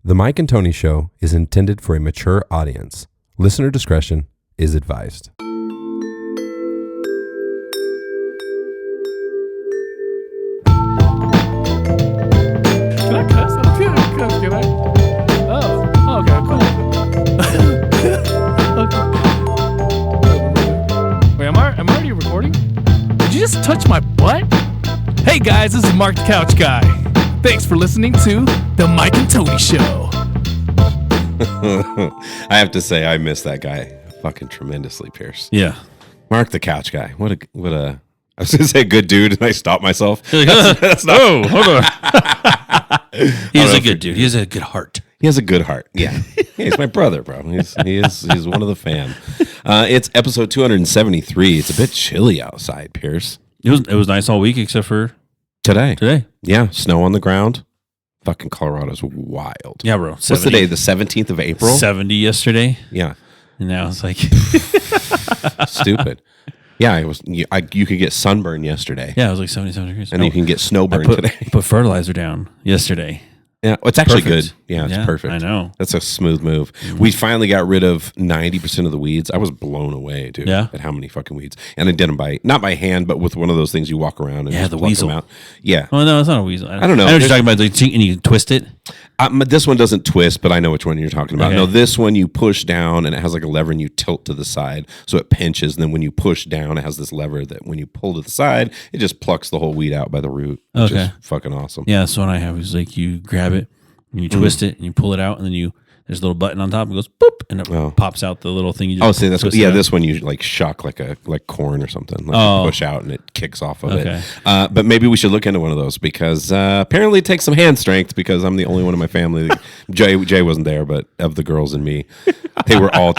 The Mike and Tony Show is intended for a mature audience. Listener discretion is advised. Can I cuss? I don't feel like cuss, can I? Oh, okay, cool. Wait, am I already recording? Did you just touch my butt? Hey guys, this is Mark the Couch Guy. Thanks for listening to The Mike and Tony Show. I have to say, I miss that guy fucking tremendously, Pierce. Yeah. Mark the Couch Guy. What a I was going to say good dude, and I stopped myself. That's not, oh, hold on. He's a good dude. He has a good heart. He has a good heart. Yeah. He's my brother, bro. He's one of the fam. It's episode 273. It's a bit chilly outside, Pierce. It was nice all week except for Today. Yeah. Snow on the ground. Fucking Colorado's wild. Yeah, bro. 70, what's the day? The 17th of April? 70 yesterday. Yeah. And now it's like stupid. Yeah, it was. You could get sunburn yesterday. Yeah, it was like 77 degrees. And you can get snowburn today. I put fertilizer down yesterday. Yeah, well, it's actually Perfect. good. Yeah, it's perfect. I know. That's a smooth move. Mm-hmm. We finally got rid of 90% of the weeds. I was blown away, dude, at how many fucking weeds. And I did them not by hand, but with one of those things you walk around and just the pluck weasel. them out. Yeah. Oh, no, it's not a weasel. I don't know. I know what you're talking about. And you twist it. This one doesn't twist, but I know which one you're talking about. Okay. No, this one you push down and it has like a lever and you tilt to the side so it pinches. And then when you push down, it has this lever that when you pull to the side, it just plucks the whole weed out by the root. Which is fucking awesome. Yeah, that's what I have. Is like you grab it and you twist it and you pull it out and then there's a little button on top and it goes boop and it pops out the little thing. You just see, that's what, this one you like shuck like corn or something. Like you push out and it kicks off of it. But maybe we should look into one of those because apparently it takes some hand strength because I'm the only one in my family. Jay wasn't there, but of the girls and me, they were all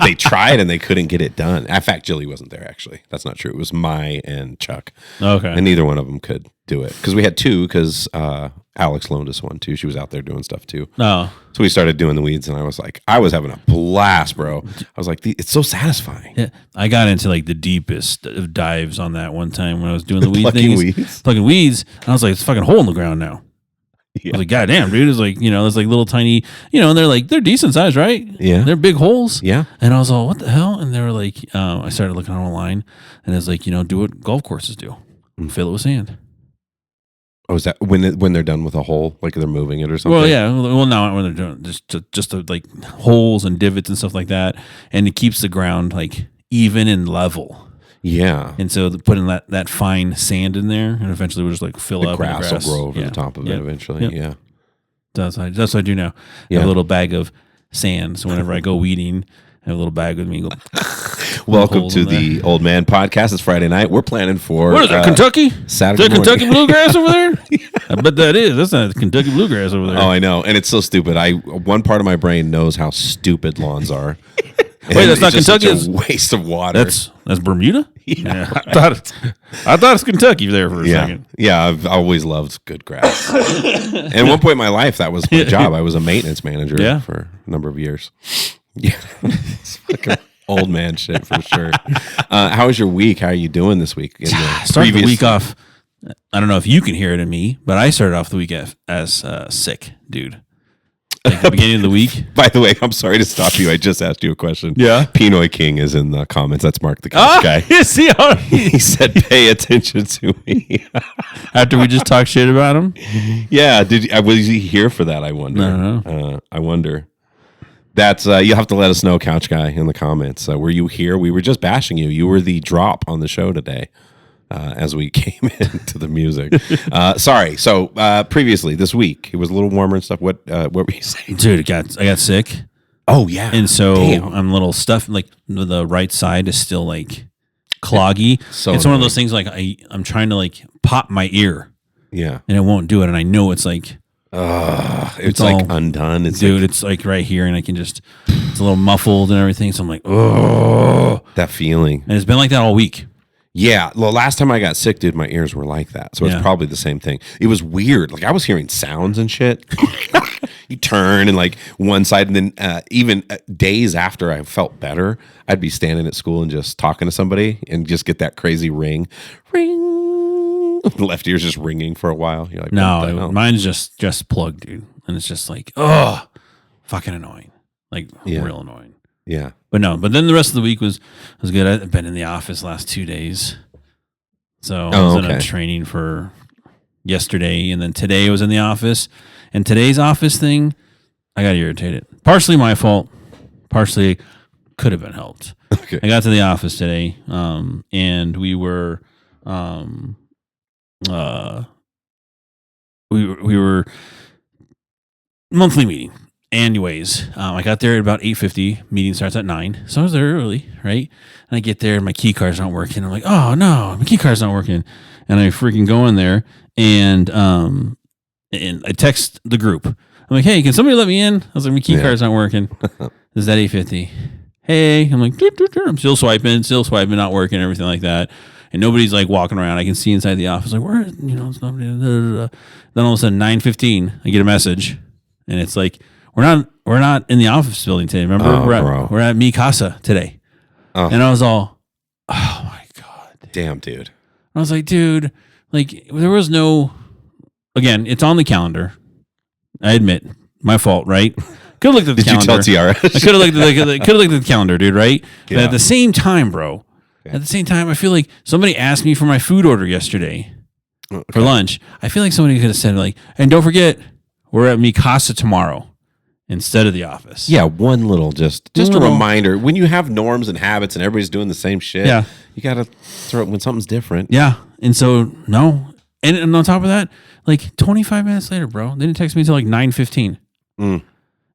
they tried and they couldn't get it done. In fact, Jilly wasn't there actually. That's not true. It was Mai and Chuck. Okay, and neither one of them could do it because we had two because Alex loaned us one too. She was out there doing stuff too. So we started doing the weeds and I was having a blast, bro. I was like, it's so satisfying. Yeah, I got into like the deepest of dives on that one time when I was doing the weed plucking weeds. And I was like, it's a fucking hole in the ground now. Yeah. I was like, God damn, dude. It's like, there's like little tiny, and they're decent size, right? Yeah. They're big holes. Yeah. And I was all, what the hell? And they were like, I started looking online and it's like, do what golf courses do. Fill it with sand. Oh, is that when they're done with a hole, like they're moving it or something? Well, yeah. Well, now when they're doing just like holes and divots and stuff like that, and it keeps the ground like even and level. Yeah. And so putting that fine sand in there, and eventually we'll just like fill up. Grass will grow over the top of it eventually. Yeah. That's what I do now. I have a little bag of sand, so whenever I go weeding, I have a little bag with me. Go. Welcome to the Old Man Podcast. It's Friday night. We're planning for what is that? Kentucky? Saturday. Is that Kentucky bluegrass over there? I bet that is. That's not Kentucky bluegrass over there. Oh, I know, and it's so stupid. One part of my brain knows how stupid lawns are. Wait, that's not Kentucky. It's a waste of water. That's Bermuda. Yeah. I thought it's Kentucky there for a second. Yeah, I've always loved good grass. And at one point in my life, that was my job. I was a maintenance manager for a number of years. Yeah, it's fucking old man shit for sure. How was your week? How are you doing this week? Started the week off. I don't know if you can hear it in me, but I started off the week as sick, dude. Like the beginning of the week. By the way, I'm sorry to stop you. I just asked you a question. Yeah. Pinoy King is in the comments. That's Mark the Couch Guy. He said, pay attention to me. After we just talked shit about him? Yeah. Was he here for that? I wonder. I don't know. I wonder. That's you'll have to let us know, Couch Guy, in the comments. Were you here? We were just bashing you. You were the drop on the show today. As we came into the music. Sorry. So previously this week, it was a little warmer and stuff. What were you saying? Dude, I got sick. Oh, yeah. And so I'm a little stuffed. Like the right side is still like cloggy. So it's one of those things like I'm trying to like pop my ear. Yeah. And it won't do it. And I know it's like. It's like undone. It's like right here. And I can just, it's a little muffled and everything. So I'm like, oh. That feeling. And it's been like that all week. Yeah, well, last time I got sick, dude, my ears were like that. So it's probably the same thing. It was weird. Like I was hearing sounds and shit. You turn and like one side, and then even days after I felt better, I'd be standing at school and just talking to somebody and just get that crazy ring. The left ear's just ringing for a while. You're like, no, mine's just plugged, dude. And it's just like, oh. fucking annoying. Like real annoying. Yeah. But then the rest of the week was good. I've been in the office last 2 days. So I was in a training for yesterday, and then today I was in the office. And today's office thing, I got irritated. Partially my fault. Partially could have been helped. Okay. I got to the office today, and we were we were monthly meeting. Anyways, I got there at about 8:50. Meeting starts at 9, so I was there early, right? And I get there, and my key card's not working. I'm like, oh no, my key card's not working, and I freaking go in there, and I text the group. I'm like, hey, can somebody let me in? I was like, my key card's not working. This is at 8:50. Hey, I'm like, I'm still swiping, not working, everything like that. And nobody's like walking around. I can see inside the office, like, where, it's nobody. Then all of a sudden, 9:15, I get a message, and it's like, we're not in the office building today. Remember, we're at Mi Casa today. Oh. And I was all, oh my God. Damn, dude. I was like, dude, like there was no, again, it's on the calendar. I admit, my fault, right? Could have looked at the calendar. Did you tell TRS? I could have looked at the calendar, dude, right? Yeah. But at the same time, bro, at the same time, I feel like somebody asked me for my food order yesterday for lunch. I feel like somebody could have said like, and don't forget, we're at Mi Casa tomorrow. Instead of the office. Yeah, one little, just a reminder. When you have norms and habits and everybody's doing the same shit, you got to throw it when something's different. Yeah, and so, no. And on top of that, like 25 minutes later, bro, they didn't text me until like 9:15. And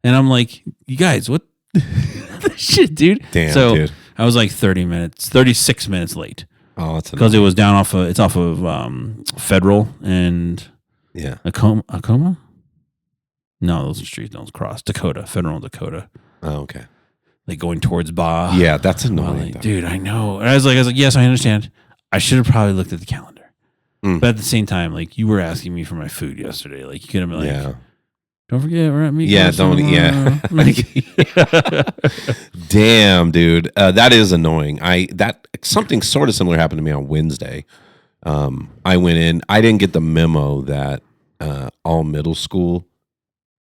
I'm like, you guys, what the shit, dude? Damn, so dude. I was like 36 minutes late. Oh, that's because it was down off of Federal and Acoma? No, those are streets. Those cross Dakota, Federal and Dakota. Oh, okay. Like going towards Baja. Yeah, that's annoying, dude. I know. And I was like, yes, I understand. I should have probably looked at the calendar. But at the same time, like you were asking me for my food yesterday. Like you could have been like, don't forget we're at me. Yeah, don't. Yeah. Damn, dude, that is annoying. Something sort of similar happened to me on Wednesday. I went in. I didn't get the memo that all middle school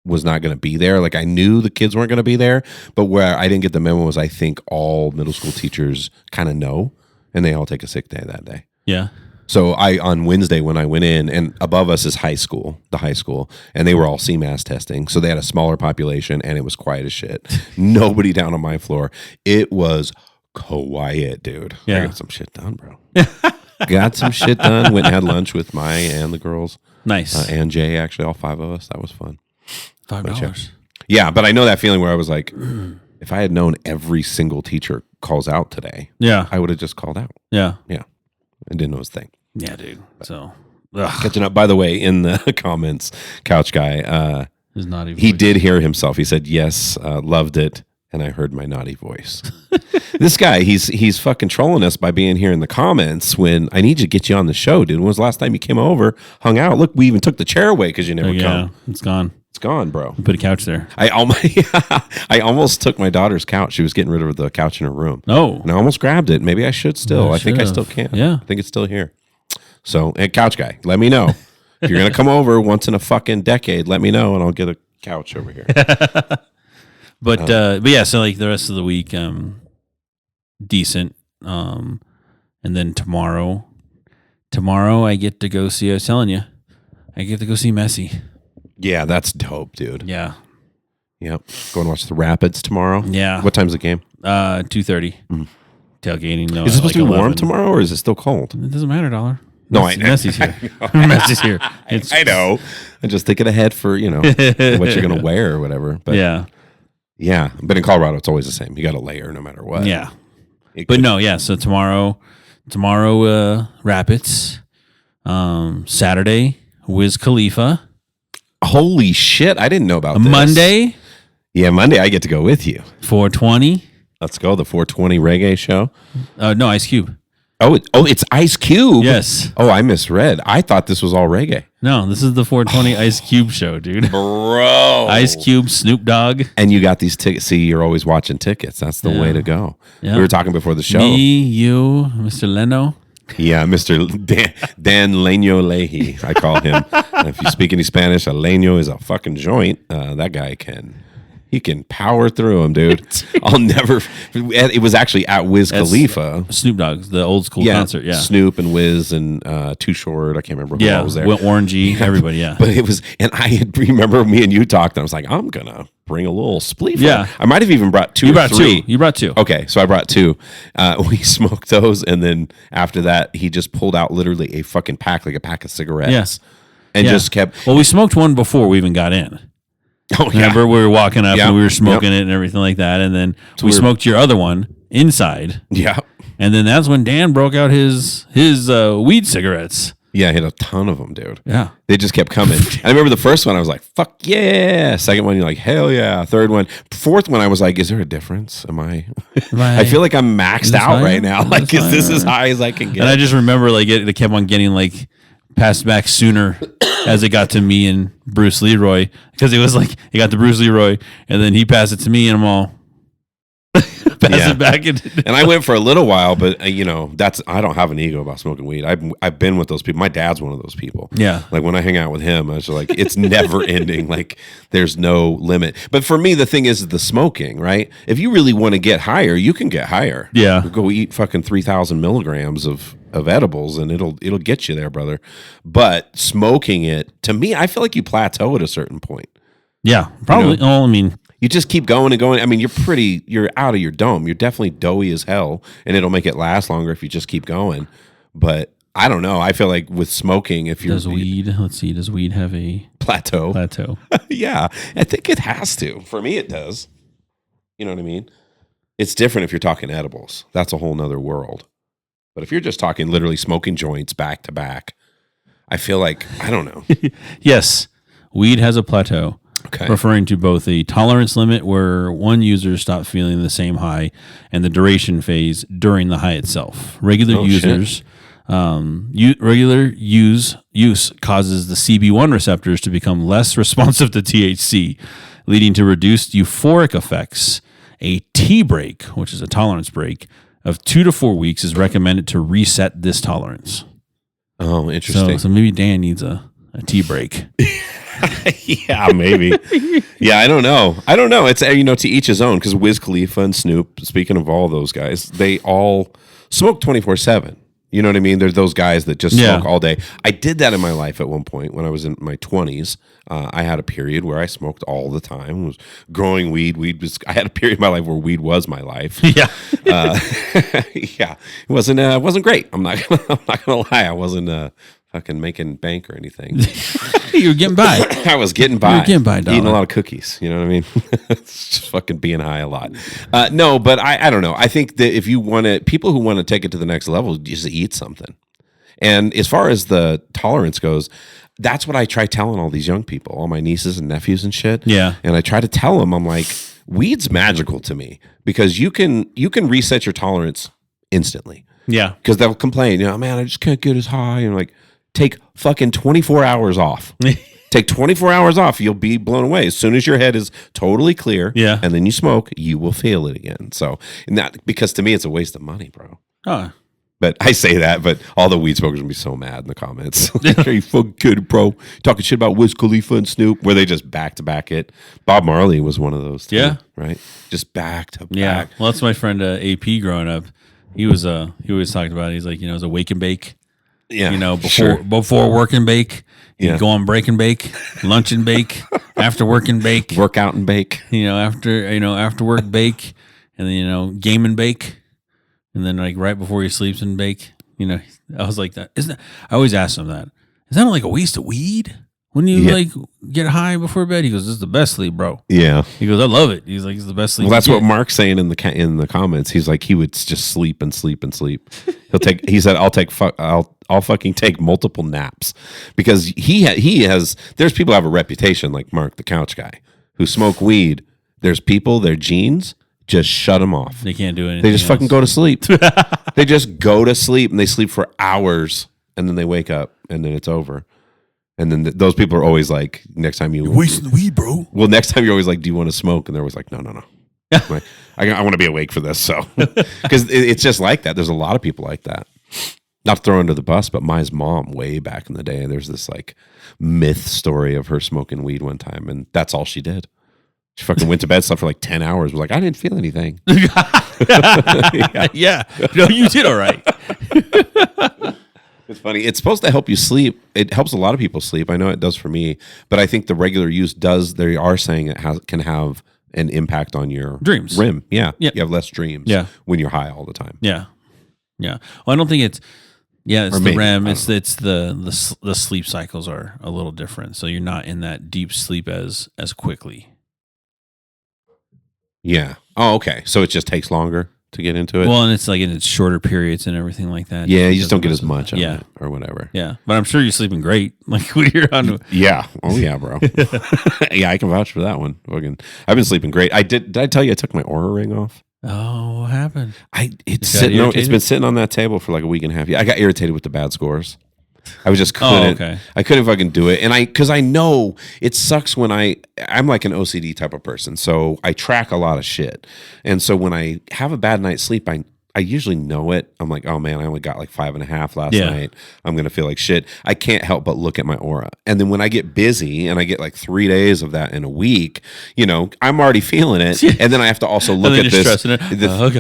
was not going to be there. Like I knew the kids weren't going to be there, but where I didn't get the memo was I think all middle school teachers kind of know, and they all take a sick day that day. Yeah. So on Wednesday when I went in, and above us is the high school, and they were all CMAS testing. So they had a smaller population, and it was quiet as shit. Nobody down on my floor. It was quiet, dude. Yeah. I got some shit done, bro. Got some shit done. Went and had lunch with Maya and the girls. Nice. And Jay, actually, all 5 of us. That was fun. $5. Yeah, but I know that feeling where I was like, if I had known every single teacher calls out today, I would have just called out. Yeah. Yeah. I didn't know his thing. Yeah, dude. So catching up, by the way, in the comments, Couch Guy, he did hear himself. He said, yes, loved it. And I heard my naughty voice. This guy, he's fucking trolling us by being here in the comments when I need you to get you on the show, dude. When was the last time you came over, hung out? Look, we even took the chair away because you never come. It's gone. It's gone, bro. We put a couch there. I almost took my daughter's couch. She was getting rid of the couch in her room. Oh. And I almost grabbed it. Maybe I should still. I think I still can. Yeah. I think it's still here. So, hey, Couch Guy, let me know. If you're going to come over once in a fucking decade, let me know and I'll get a couch over here. But yeah, so like the rest of the week, decent. And then tomorrow I get to go see, I was telling you, I get to go see Messi. Yeah, that's dope, dude. Yeah. Yep. Go and watch the Rapids tomorrow. Yeah. What time's the game? 2:30. Tailgating. No, is it supposed to be warm tomorrow or is it still cold? It doesn't matter, dollar. No, Messi's here. Messi's here. I know. I'm just thinking ahead for, what you're going to wear or whatever. But yeah. But in Colorado, it's always the same. You got to layer no matter what. Yeah. But no, yeah. So tomorrow, Rapids. Saturday, Wiz Khalifa. Holy shit. I didn't know about this. Monday. Yeah, Monday I get to go with you. 420. Let's go. The 420 reggae show. No, Ice Cube. Oh, it's Ice Cube. Yes. Oh, I misread. I thought this was all reggae. No, this is the 420 Ice Cube show, dude. Bro. Ice Cube, Snoop Dogg. And you got these tickets. See, you're always watching tickets. That's the way to go. Yeah. We were talking before the show. Me, you, Mr. Leno. Yeah, Mr. Dan Leño Leahy, I call him. And if you speak any Spanish, a leño is a fucking joint. That guy can He can power through them, dude. I'll never. It was actually at Wiz Khalifa. Snoop Dogg's, the old school concert. Yeah. Snoop and Wiz and Too Short. I can't remember who else was there. Orangey, everybody, yeah. But it was, and remember me and you talked, and I was like, I'm going to bring a little spleef. Yeah. I might have even brought 2 or 3. You brought 2. Okay, so I brought 2. We smoked those, and then after that, he just pulled out literally a fucking pack, like a pack of cigarettes. Yes. And just kept. Well, we smoked one before we even got in. Oh, yeah. Remember, we were walking up and we were smoking it and everything like that. And then we smoked your other one inside. Yeah. And then that's when Dan broke out his weed cigarettes. Yeah, I hit a ton of them, dude. Yeah. They just kept coming. I remember the first one, I was like, fuck yeah. Second one, you're like, hell yeah. Third one. Fourth one, I was like, is there a difference? I feel like I'm maxed out right now. Like, is this as high as I can get? And I just remember, like, it kept on getting, like, passed back sooner as it got to me and Bruce Leroy, because it was like it got to Bruce Leroy and then he passed it to me and I'm all pass it back and I went for a little while, but I don't have an ego about smoking weed. I've been with those people. My dad's one of those people. Yeah, like when I hang out with him, I was like, it's never ending. Like there's no limit. But for me, the thing is the smoking, right? If you really want to get higher, you can get higher. Yeah, go eat fucking 3,000 milligrams of edibles and it'll get you there, brother. But smoking it, to me, I feel like you plateau at a certain point. Yeah, probably. I mean, you just keep going and going. I mean, you're out of your dome. You're definitely doughy as hell, and it'll make it last longer if you just keep going. But I don't know. I feel like with smoking, does weed have a plateau? Yeah, I think it has to. For me, it does. You know what I mean? It's different if you're talking edibles. That's a whole nother world. But if you're just talking literally smoking joints back to back, I feel like, I don't know. Yes, weed has a plateau. Okay. Referring to both a tolerance limit where one user stops feeling the same high and the duration phase during the high itself. Regular use causes the CB1 receptors to become less responsive to THC, leading to reduced euphoric effects. A T break, which is a tolerance break, of 2 to 4 weeks is recommended to reset this tolerance. Oh, interesting. So maybe Dan needs a tea break. Yeah, maybe. Yeah, I don't know. It's to each his own, because Wiz Khalifa and Snoop, speaking of all those guys, they all smoke 24/7. You know what I mean? There's those guys that just smoke all day. I did that in my life at one point when I was in my 20s. I had a period where I smoked all the time. Was growing weed. I had a period in my life where weed was my life. Yeah, yeah. It wasn't great. I'm not gonna lie. I wasn't fucking making bank or anything. You were getting by. I was getting by. You were getting by, dog. Eating a lot of cookies. You know what I mean? It's just fucking being high a lot. No, but I don't know. I think that if you want to, people who want to take it to the next level, just eat something. And as far as the tolerance goes, that's what I try telling all these young people, all my nieces and nephews and shit. Yeah. And I try to tell them, I'm like, weed's magical to me because you can reset your tolerance instantly. Yeah. Because they'll complain, man, I just can't get as high. And like, take fucking 24 hours off. Take 24 hours off. You'll be blown away. As soon as your head is totally clear, and then you smoke, you will feel it again. So, because to me, it's a waste of money, bro. Huh. But I say that, but all the weed smokers will be so mad in the comments. Like, are you fucking kidding, bro? Talking shit about Wiz Khalifa and Snoop, where they just back to back it. Bob Marley was one of those too, right? Just back to back. Yeah. Well, that's my friend AP growing up. He always talked about it. He's like, it was a wake and bake. Yeah, before work and bake, you go on break and bake, lunch and bake, after work and bake, work out and bake. After work bake, and then game and bake, and then like right before he sleeps and bake. I was like that. I always ask him that. Is that like a waste of weed? When you like get high before bed, he goes, "This is the best sleep, bro." Yeah, he goes, "I love it." He's like, "It's the best sleep." Well, that's what Mark's saying in the comments. He's like, he would just sleep and sleep and sleep. He said, I'll fucking take multiple naps because he has. There's people who have a reputation like Mark, the couch guy, who smoke weed. There's people, their genes just shut them off. They can't do anything. They just fucking go to sleep. They just go to sleep and they sleep for hours and then they wake up and then it's over. And then those people are always like, next time you're wasting the weed, bro. Well, next time you're always like, do you want to smoke? And they're always like, no. Like, I want to be awake for this. So, because it's just like that. There's a lot of people like that. Not to throw under the bus, but my mom, way back in the day, there's this like myth story of her smoking weed one time, and that's all she did. She fucking went to bed, slept for like 10 hours. Was like, I didn't feel anything. Yeah. No, you did all right. It's funny. It's supposed to help you sleep. It helps a lot of people sleep. I know it does for me, but I think the regular use does. They are saying it can have an impact on your dreams. REM. Yeah. You have less dreams when you're high all the time. Yeah. Well, I don't think it's the REM. It's the sleep cycles are a little different. So you're not in that deep sleep as quickly. Yeah. Oh, okay. So it just takes longer to get into it. Well, and it's like in its shorter periods and everything like that. Yeah, you just don't get as much of it or whatever. Yeah, but I'm sure you're sleeping great. Like when you're on. Yeah. Oh yeah, bro. Yeah, I can vouch for that one. I've been sleeping great. Did I tell you I took my Oura ring off? Oh, what happened? It's been sitting on that table for like a week and a half. Yeah, I got irritated with the bad scores. I was just couldn't. I couldn't fucking do it, and because I know it sucks when I'm like an OCD type of person, so I track a lot of shit, and so when I have a bad night's sleep, I usually know it. I'm like, oh man, I only got like 5.5 last night. I'm gonna feel like shit. I can't help but look at my Oura, and then when I get busy and I get like 3 days of that in a week, I'm already feeling it, and then I have to also look at this. Stressing it.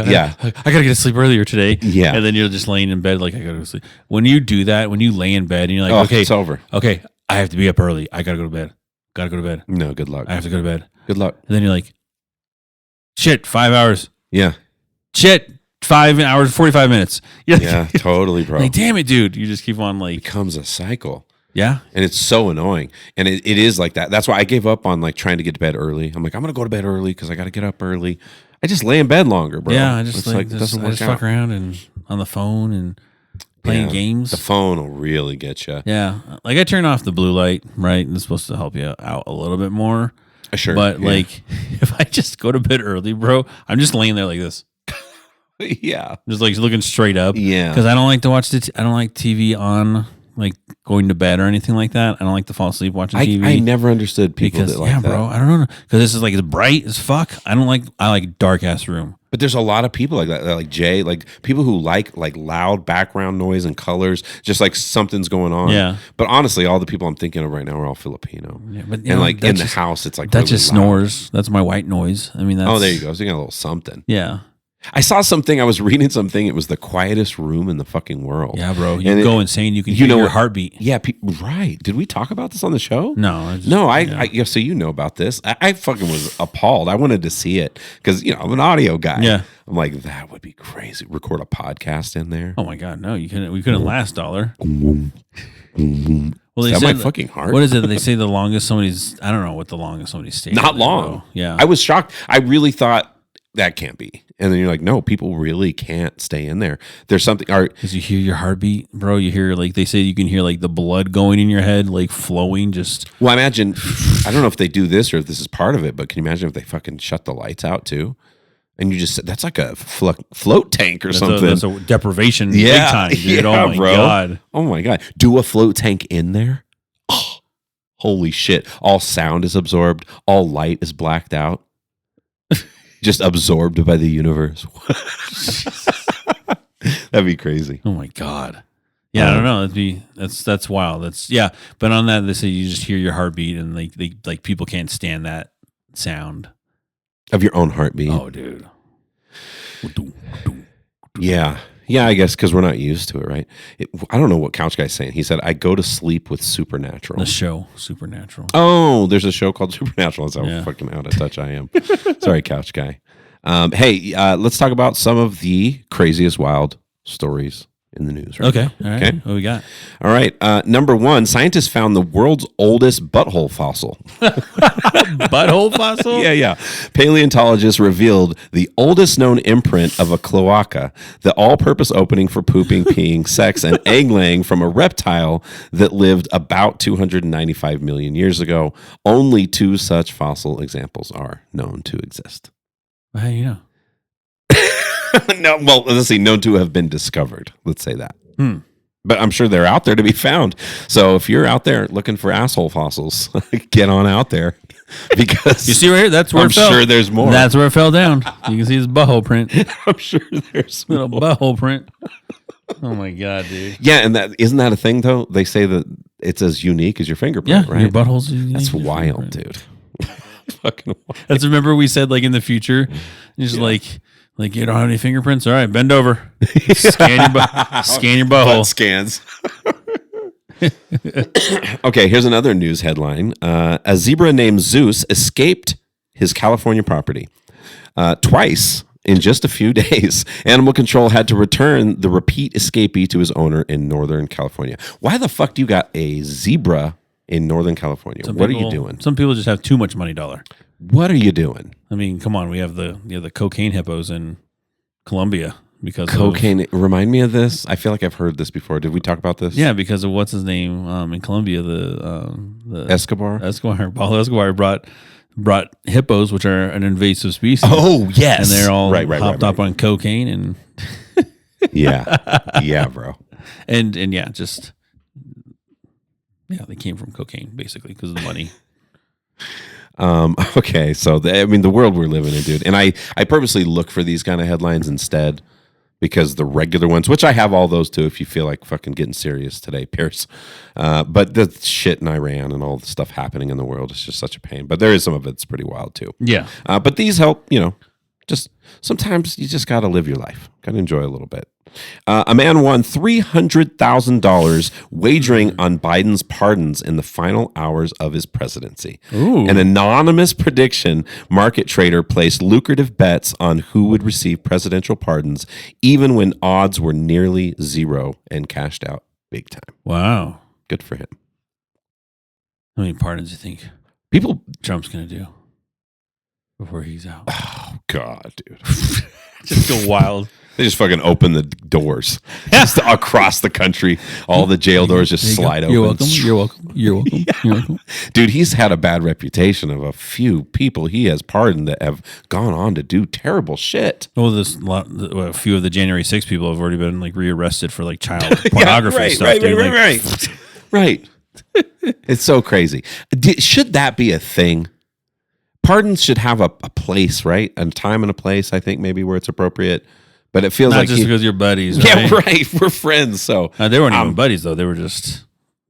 Yeah, I gotta get to sleep earlier today. Yeah, and then you're just laying in bed like I gotta go sleep. When you do that, when you lay in bed and you're like, okay, it's over. Okay, I have to be up early. I gotta go to bed. Gotta go to bed. No, good luck. I have to go to bed. Good luck. And then you're like, shit, 5 hours. Yeah. Shit. 5 hours, 45 minutes. Yeah, totally, bro. Like, damn it, dude. You just keep on like. It becomes a cycle. Yeah. And it's so annoying. And it is like that. That's why I gave up on like trying to get to bed early. I'm like, I'm going to go to bed early because I got to get up early. I just lay in bed longer, bro. Yeah, I just fuck around and on the phone and playing games. The phone will really get you. Yeah. Like I turn off the blue light, right? And it's supposed to help you out a little bit more. Sure. But like if I just go to bed early, bro, I'm just laying there like this. Yeah, just like looking straight up. Yeah, because I don't like to watch I don't like TV on like going to bed or anything like that. I don't like to fall asleep watching TV. I never understood people that like that. Bro, I don't know because this is like it's bright as fuck. I like dark ass room. But there's a lot of people like that, like Jay, like people who like loud background noise and colors, just like something's going on. Yeah. But honestly, all the people I'm thinking of right now are all Filipino. Yeah, but and like in the house, it's like that really just snores. That's my white noise. I mean, that's, there you go. I was thinking a little something. Yeah. I saw something. I was reading something. It was the quietest room in the fucking world. Yeah, bro. You go insane. You can hear your heartbeat. Yeah, right. Did we talk about this on the show? No. So you know about this. I fucking was appalled. I wanted to see it because, I'm an audio guy. Yeah. I'm like, that would be crazy. Record a podcast in there. Oh, my God. No, you couldn't. We couldn't last, dollar. Well, they said my fucking heart. What is it? They say the longest somebody's, I don't know what the longest somebody's stayed. Not long. Yeah. I was shocked. I really thought that can't be. And then you're like, no, people really can't stay in there. There's something. Because you hear your heartbeat, bro. You hear, like, they say you can hear, like, the blood going in your head, like, flowing just. Well, imagine, I don't know if they do this or if this is part of it, but can you imagine if they fucking shut the lights out, too? And you just, that's like a float tank or something. That's a deprivation big time, dude. Yeah, oh, my God. Oh, my God. Do a float tank in there? Oh, holy shit. All sound is absorbed. All light is blacked out. Just absorbed by the universe. That'd be crazy. Oh my God. Yeah, I don't know. That's wild. But on that, they say you just hear your heartbeat, and like people can't stand that sound of your own heartbeat. Oh, dude. Yeah. I guess because we're not used to it, right? I don't know what Couch Guy's saying. He said, I go to sleep with Supernatural. The show, Supernatural. Oh, there's a show called Supernatural. That's how fucking out of touch I am. Sorry, Couch Guy. Hey, let's talk about some of the craziest wild stories in the news. Right okay. Now. All right. Okay. What we got? All right. Number one, scientists found the world's oldest butthole fossil. Butthole fossil? Yeah. Paleontologists revealed the oldest known imprint of a cloaca, the all-purpose opening for pooping, peeing, sex, and egg laying from a reptile that lived about 295 million years ago. Only 2 such fossil examples are known to exist. How do you know? No, well, let's see, known to have been discovered. Let's say that. But I'm sure they're out there to be found. So if you're out there looking for asshole fossils, get on out there. Because you see right here, that's where I'm it fell. sure there's more. That's where it fell down. You can see his butthole print. I'm sure there's little butthole print. Oh my God, dude. Yeah, and isn't that a thing though? They say that it's as unique as your fingerprint, right? Your butthole's unique. That's wild, dude. fucking wild. That's remember we said like in the future, just like you don't have any fingerprints. All right, bend over, scan your butthole. Scans. Okay, here's another news headline. A zebra named Zeus escaped his California property twice in just a few days. Animal control had to return the repeat escapee to his owner in Northern California. Why the fuck do you got a zebra in Northern California? What are you doing? Some people just have too much money dollar. What are you doing? I mean, come on. We have the cocaine hippos in Colombia because cocaine. Remind me of this. I feel like I've heard this before. Did we talk about this? Yeah, because of what's his name in Colombia, the Escobar. Pablo Escobar brought hippos, which are an invasive species. Oh yes, and they're all hopped up on cocaine and yeah, bro. And yeah, just they came from cocaine basically because of the money. Okay, so the world we're living in, dude, and I purposely look for these kind of headlines instead because the regular ones, which I have all those too. If you feel like fucking getting serious today, Pierce, but the shit in Iran and all the stuff happening in the world is just such a pain. But there is some of it's pretty wild too. Yeah, but these help. Just sometimes you just got to live your life, got to enjoy a little bit. A man won $300,000 wagering on Biden's pardons in the final hours of his presidency. Ooh. An anonymous prediction market trader placed lucrative bets on who would receive presidential pardons, even when odds were nearly zero, and cashed out big time. Wow. Good for him. How many pardons do you think Trump's going to do before he's out? Oh, God, dude. Just go wild. They just fucking open the doors just across the country. All the jail doors just slide open. You're welcome. You're welcome. You're welcome. Yeah. You're welcome. Dude, he's had a bad reputation of a few people he has pardoned that have gone on to do terrible shit. Well, a few of the January 6 people have already been like rearrested for like child pornography stuff. Right. It's so crazy. Should that be a thing? Pardons should have a place, right? A time and a place, I think, maybe where it's appropriate. But it feels not like just because you're buddies, right? Yeah, right. We're friends, so they weren't even buddies though. They were just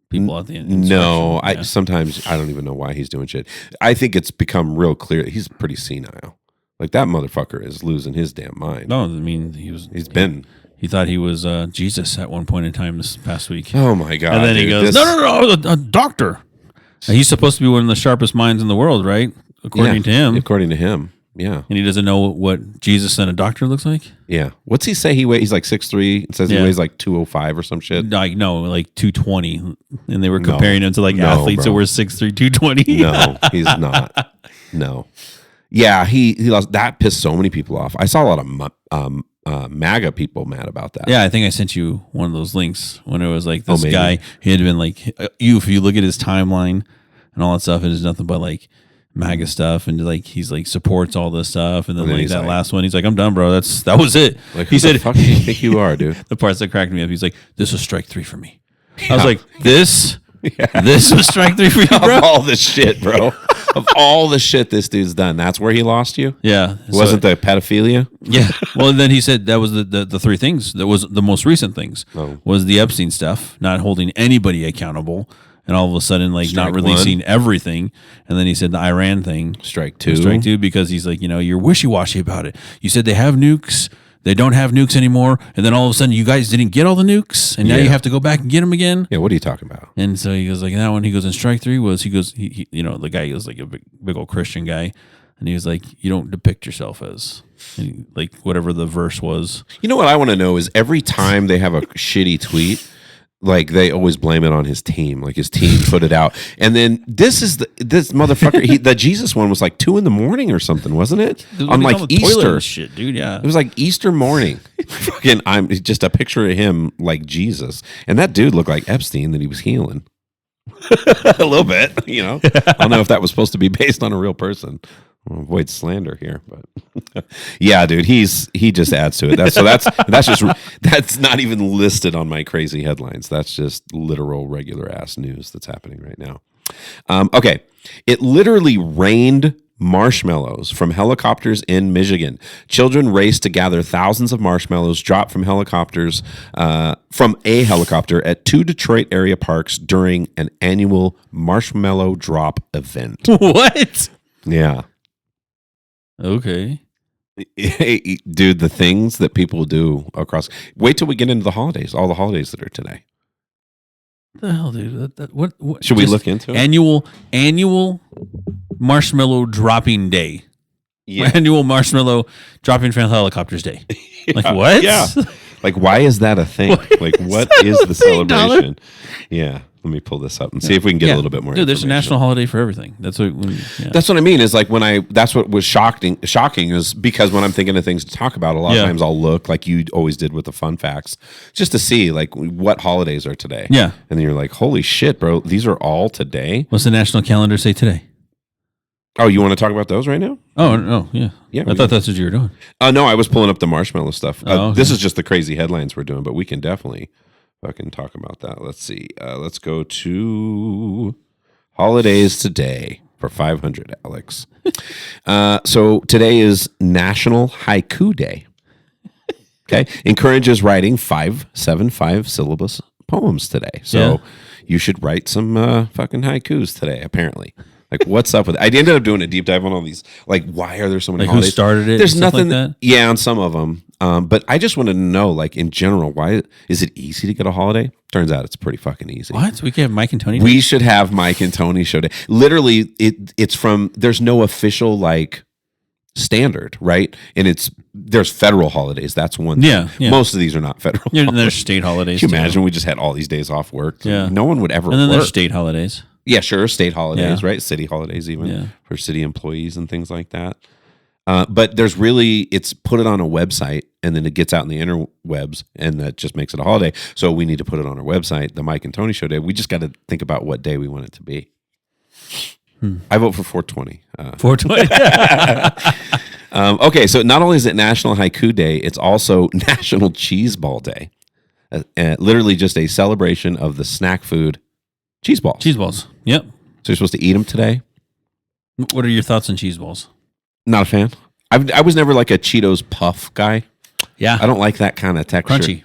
people at the end. No, sometimes I don't even know why he's doing shit. I think it's become real clear he's pretty senile. Like that motherfucker is losing his damn mind. No, I mean he thought he was Jesus at one point in time this past week. Oh my God! And then he goes, "No, a doctor." He's supposed to be one of the sharpest minds in the world, right? According to him. According to him. Yeah. And he doesn't know what Jesus and a doctor looks like? Yeah. What's he say he weighs? He's like 6'3". It says he weighs like 205 or some shit. Like 220. And they were comparing him to like athletes that were 6'3", 220. No, he's not. No. Yeah, he lost. That pissed so many people off. I saw a lot of MAGA people mad about that. Yeah, I think I sent you one of those links when it was like this guy. He had been like, if you look at his timeline and all that stuff, it is nothing but like MAGA stuff, and like he's like supports all this stuff, and then like that last one, he's like, "I'm done, bro. That was it." Like, he said, "Fuck do you think you are, dude?" The parts that cracked me up, he's like, "This was strike 3 for me." I was like, "This was strike 3 for you, bro." Of all the shit, bro. Of all the shit this dude's done, that's where he lost you. Yeah, wasn't the pedophilia? Yeah. Well, then he said that was the three things. That was the most recent things. Was the Epstein stuff, not holding anybody accountable. And all of a sudden, like not releasing everything. And then he said the Iran thing. Strike 2. Because he's like, you're wishy-washy about it. You said they have nukes. They don't have nukes anymore. And then all of a sudden, you guys didn't get all the nukes. And now you have to go back and get them again. Yeah, what are you talking about? And so he goes like, that one, he goes, and strike 3 was, he goes, the guy was like a big old Christian guy. And he was like, you don't depict yourself as, like, whatever the verse was. You know what I want to know is every time they have a shitty tweet, like they always blame it on his team. Like his team put it out, and then this motherfucker. The Jesus one was like 2 a.m. or something, wasn't it? On like Easter shit, dude. Yeah, it was like Easter morning. Fucking, I'm just a picture of him like Jesus, and that dude looked like Epstein that he was healing. A little bit, I don't know if that was supposed to be based on a real person. I'll avoid slander here, but yeah, dude, he just adds to it. That's not even listed on my crazy headlines. That's just literal regular ass news that's happening right now. Okay, it literally rained marshmallows from helicopters in Michigan. Children raced to gather thousands of marshmallows dropped from helicopters from a helicopter at 2 Detroit area parks during an annual marshmallow drop event. What? Yeah. Okay. Dude, the things that people do across. Wait till we get into the holidays. All the holidays that are today. What the hell, dude? What should we look into it? Annual marshmallow dropping day. Yeah. Annual marshmallow dropping from helicopters day. Like what? Yeah. Like why is that a thing? Like what is the celebration? Yeah. Let me pull this up and see if we can get a little bit more. Dude, there's a national holiday for everything. That's what. That's what I mean. Is like that's what was shocking is because when I'm thinking of things to talk about, a lot of times I'll look like you always did with the fun facts, just to see like what holidays are today. Yeah, and then you're like, holy shit, bro, these are all today. What's the national calendar say today? Oh, you want to talk about those right now? Oh, no, yeah. I thought that's what you were doing. No, I was pulling up the marshmallow stuff. Okay. This is just the crazy headlines we're doing, but we can definitely fucking talk about that. Let's see. Let's go to holidays today for 500, Alex. So today is National Haiku Day. Okay. Encourages writing 575 syllabus poems today. So you should write some fucking haikus today, apparently. Like, what's up with it? I ended up doing a deep dive on all these. Like, why are there so many holidays? Who started it? There's nothing. Like that? Yeah, on some of them. But I just wanted to know, like, in general, why is it easy to get a holiday? Turns out it's pretty fucking easy. What? We can have Mike and Tony. We should have Mike and Tony show day. Literally, it's from. There's no official like standard, right? And there's federal holidays. That's one thing. Yeah. Most of these are not federal. Yeah, there's state holidays. Can you imagine we just had all these days off work? Yeah. No one would ever. And then work. there's state holidays. Yeah, sure. State holidays, right? City holidays, even for city employees and things like that. But there's it's put it on a website and then it gets out in the interwebs and that just makes it a holiday. So we need to put it on our website, the Mike and Tony Show Day. We just got to think about what day we want it to be. I vote for 420. 420. Okay, so not only is it National Haiku Day, it's also National Cheese Ball Day. Literally just a celebration of the snack food cheese balls. Cheese balls. Yep. So you're supposed to eat them today? What are your thoughts on cheese balls? Not a fan. I was never like a Cheetos puff guy. Yeah. I don't like that kind of texture. Crunchy.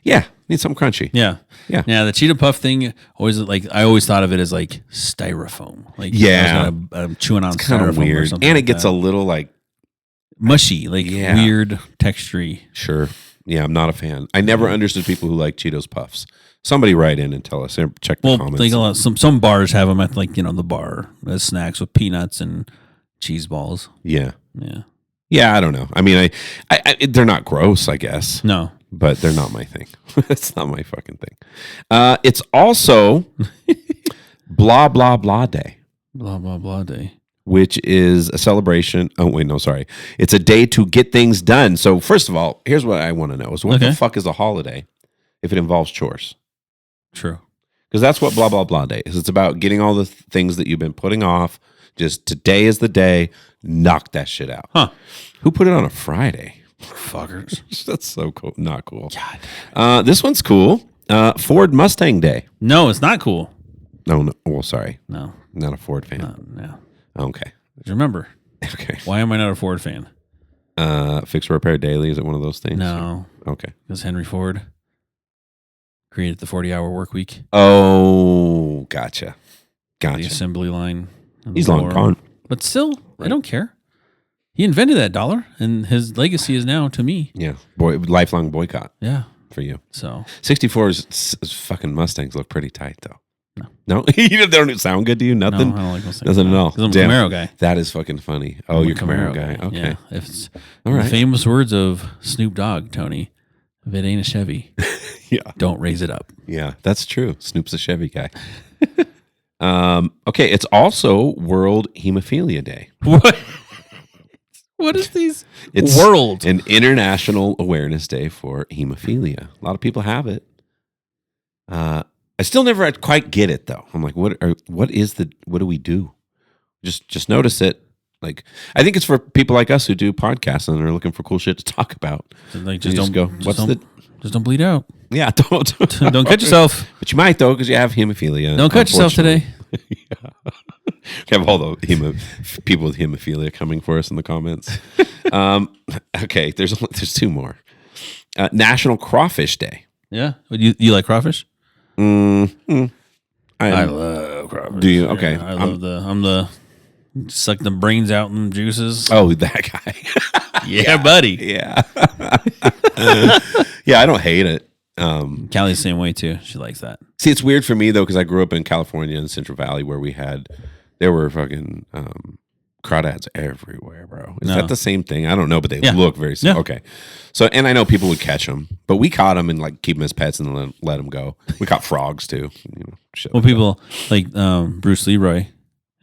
Yeah. Need something crunchy. Yeah. Yeah. Yeah. The Cheeto puff thing, I always thought of it as like styrofoam. Like, I'm chewing on kind of weird. Or something and it gets a little like mushy, like weird texture-y. Sure. Yeah. I'm not a fan. I never understood people who like Cheetos puffs. Somebody write in and tell us. Check the comments. Like some bars have them at the bar as snacks with peanuts and cheese balls. Yeah. Yeah. Yeah. I don't know. I mean, they're not gross, I guess. No. But they're not my thing. It's not my fucking thing. It's also Blah, Blah, Blah Day. Blah, Blah, Blah Day. Which is a celebration. Oh, wait, no, sorry. It's a day to get things done. So first of all, here's what I want to know is what the fuck is a holiday if it involves chores? True. Because that's what Blah, Blah, Blah Day is. It's about getting all the things that you've been putting off. Just today is the day. Knock that shit out. Huh. Who put it on a Friday? Fuckers. That's so cool. Not cool. God. This one's cool. Ford Mustang Day. No, it's not cool. No. Well, sorry. No. Not a Ford fan. No. Okay. Remember. Okay. Why am I not a Ford fan? Fix or Repair Daily. Is it one of those things? No. Okay. Because Henry Ford created the 40-hour work week. Oh, gotcha. The assembly line. He's long gone. But still, I don't care. He invented that dollar, and his legacy is now to me. Yeah. Lifelong boycott. Yeah. For you. So 64's fucking Mustangs look pretty tight, though. No? They don't sound good to you? Nothing? No, I don't like Mustangs. Nothing at all. Because I'm a Camaro guy. That is fucking funny. Oh, you're a Camaro guy. Okay. Yeah. If it's the famous words of Snoop Dogg, Tony, if it ain't a Chevy, don't raise it up. Yeah, that's true. Snoop's a Chevy guy. Okay, it's also World Hemophilia Day. What? What is these? It's an International Awareness Day for hemophilia. A lot of people have it. I still never quite get it though. I'm like, what do we do? Just notice it. Like, I think it's for people like us who do podcasts and are looking for cool shit to talk about. Like, just don't bleed out. Yeah, don't cut yourself. But you might though, because you have hemophilia. Don't cut yourself today. Yeah. We have all the people with hemophilia coming for us in the comments. Okay, there's two more. National Crawfish Day. Yeah, you like crawfish? I love crawfish. Do you? Okay, yeah, I'm the Suck the brains out and juices. Oh, that guy. Yeah, buddy. Yeah. Yeah, I don't hate it. Callie's the same way too. She likes that. See, it's weird for me though, because I grew up in California in Central Valley where there were fucking crawdads everywhere, bro. Is that the same thing? I don't know, but they look very similar. Yeah. Okay. So, and I know people would catch them, but we caught them and like keep them as pets and then let them go. We caught frogs too. Shit well, people like Bruce Leroy,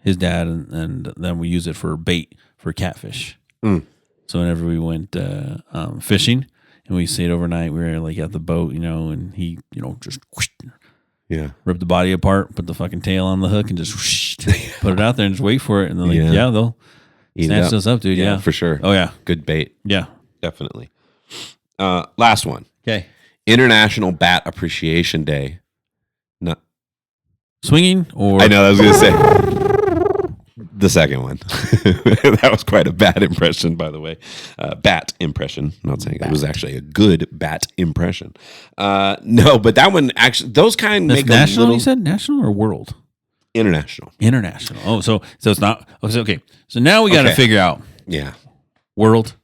his dad, and then we use it for bait for catfish. So whenever we went fishing and we stayed overnight, we were like at the boat, and he, just whoosh, rip the body apart, put the fucking tail on the hook, and just whoosh, put it out there and just wait for it. And they're like, they'll snatch us up, dude. Yeah, for sure. Oh yeah, good bait. Yeah, definitely. Last one. Okay. International Bat Appreciation Day. No. Swinging or I know I was gonna say the second one. That was quite a bad impression, by the way. Bat impression. I'm not saying it was actually a good bat impression. No, but that one actually, those kind That's make national. A little, you said national or world? International. International. Oh, so it's not okay. So now we got to figure out. Yeah. World,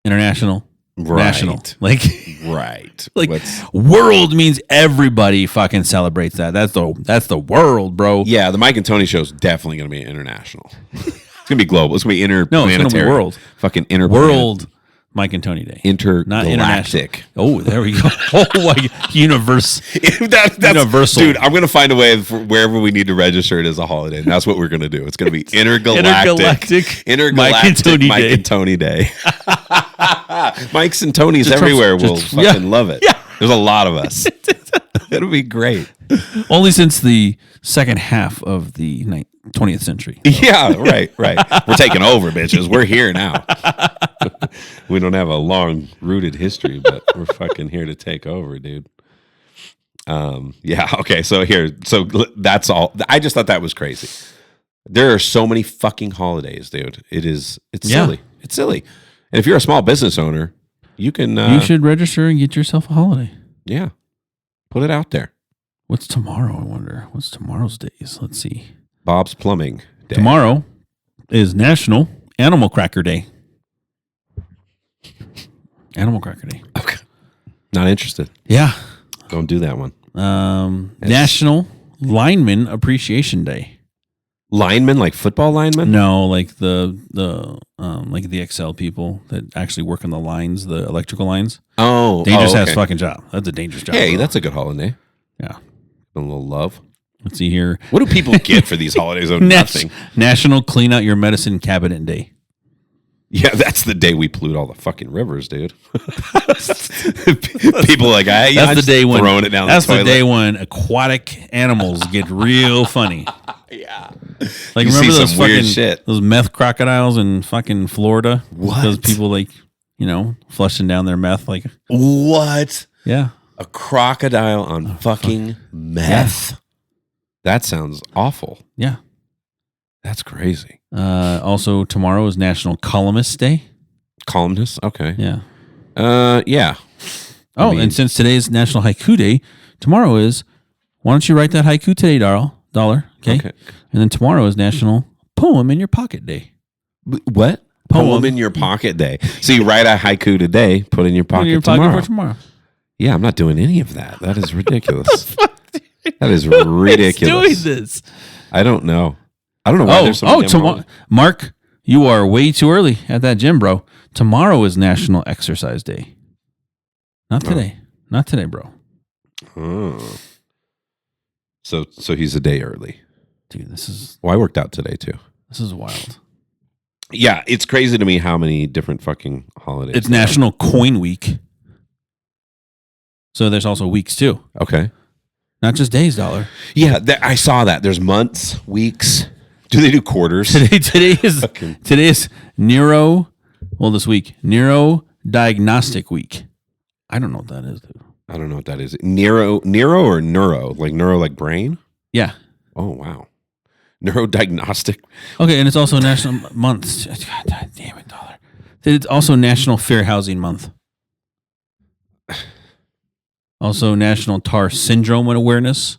international, national. Like right. Like world means everybody fucking celebrates that. That's the world, bro. Yeah, the Mike and Tony show is definitely going to be international. It's going to be global. It's going to be interplanetary. No, it's going to be world. Fucking world Mike and Tony Day. Not intergalactic. Oh, there we go. Oh, like universe. That's universal. Dude, I'm going to find a way for wherever we need to register it as a holiday. And that's what we're going to do. It's going to be intergalactic Mike and Tony Day. Mikes and Tonys everywhere will fucking love it. Yeah. There's a lot of us. It'll be great. Only since the second half of the 20th century. Yeah, right. We're taking over, bitches. We're here now. We don't have a long-rooted history, but we're fucking here to take over, dude. Yeah, okay, so that's all. I just thought that was crazy. There are so many fucking holidays, dude. It's silly. It's silly. And if you're a small business owner, you can... you should register and get yourself a holiday. Yeah. Put it out there. What's tomorrow, I wonder? What's tomorrow's days? Let's see. Bob's Plumbing Day. Tomorrow is National Animal Cracker Day. Animal Cracker Day. Okay. Not interested. Yeah. Don't do that one. National Lineman Appreciation Day. Linemen, like football linemen? No, like the Excel people that actually work on the lines, the electrical lines. Oh, dangerous ass fucking job. That's a dangerous job. Hey, that's a good holiday. Yeah, a little love. Let's see here. What do people get for these holidays of nothing? National Clean Out Your Medicine Cabinet Day. Yeah, that's the day we pollute all the fucking rivers, dude. People are like, that's the day when throwing it down. That's the toilet. The day when aquatic animals get real funny. Yeah, like you remember see those some fucking weird shit. Those meth crocodiles in fucking Florida? What? Those people flushing down their meth like what? Yeah, a crocodile on fucking meth. Yeah. That sounds awful. Yeah, that's crazy. Also, tomorrow is National Columnist Day. Columnist? Okay. Yeah. Yeah. Oh, and since today is National Haiku Day, tomorrow is. Why don't you write that haiku today, dollar? Okay. And then tomorrow is National Poem in Your Pocket Day. What? Poem in your pocket day. So you write a haiku today, put in your pocket, for tomorrow. Yeah, I'm not doing any of that. That is ridiculous. That is ridiculous. Doing this? I don't know. I don't know why there's so many tomorrow. Mark, you are way too early at that gym, bro. Tomorrow is National Exercise Day. Not today. Not today, bro. Oh. So he's a day early. Dude, this is... Well, I worked out today, too. This is wild. Yeah, it's crazy to me how many different fucking holidays. It's National Coin Week. So there's also weeks, too. Okay. Not just days, dollar. Yeah, I saw that. There's months, weeks. Do they do quarters? Today is Neuro. Well, this week, Neuro Diagnostic Week. I don't know what that is, dude. I don't know what that is. Nero or neuro? Like neuro, like brain? Yeah. Oh, wow. Neurodiagnostic. Okay, and it's also National Month. God damn it, dollar. It's also National Fair Housing Month. Also National TAR Syndrome Awareness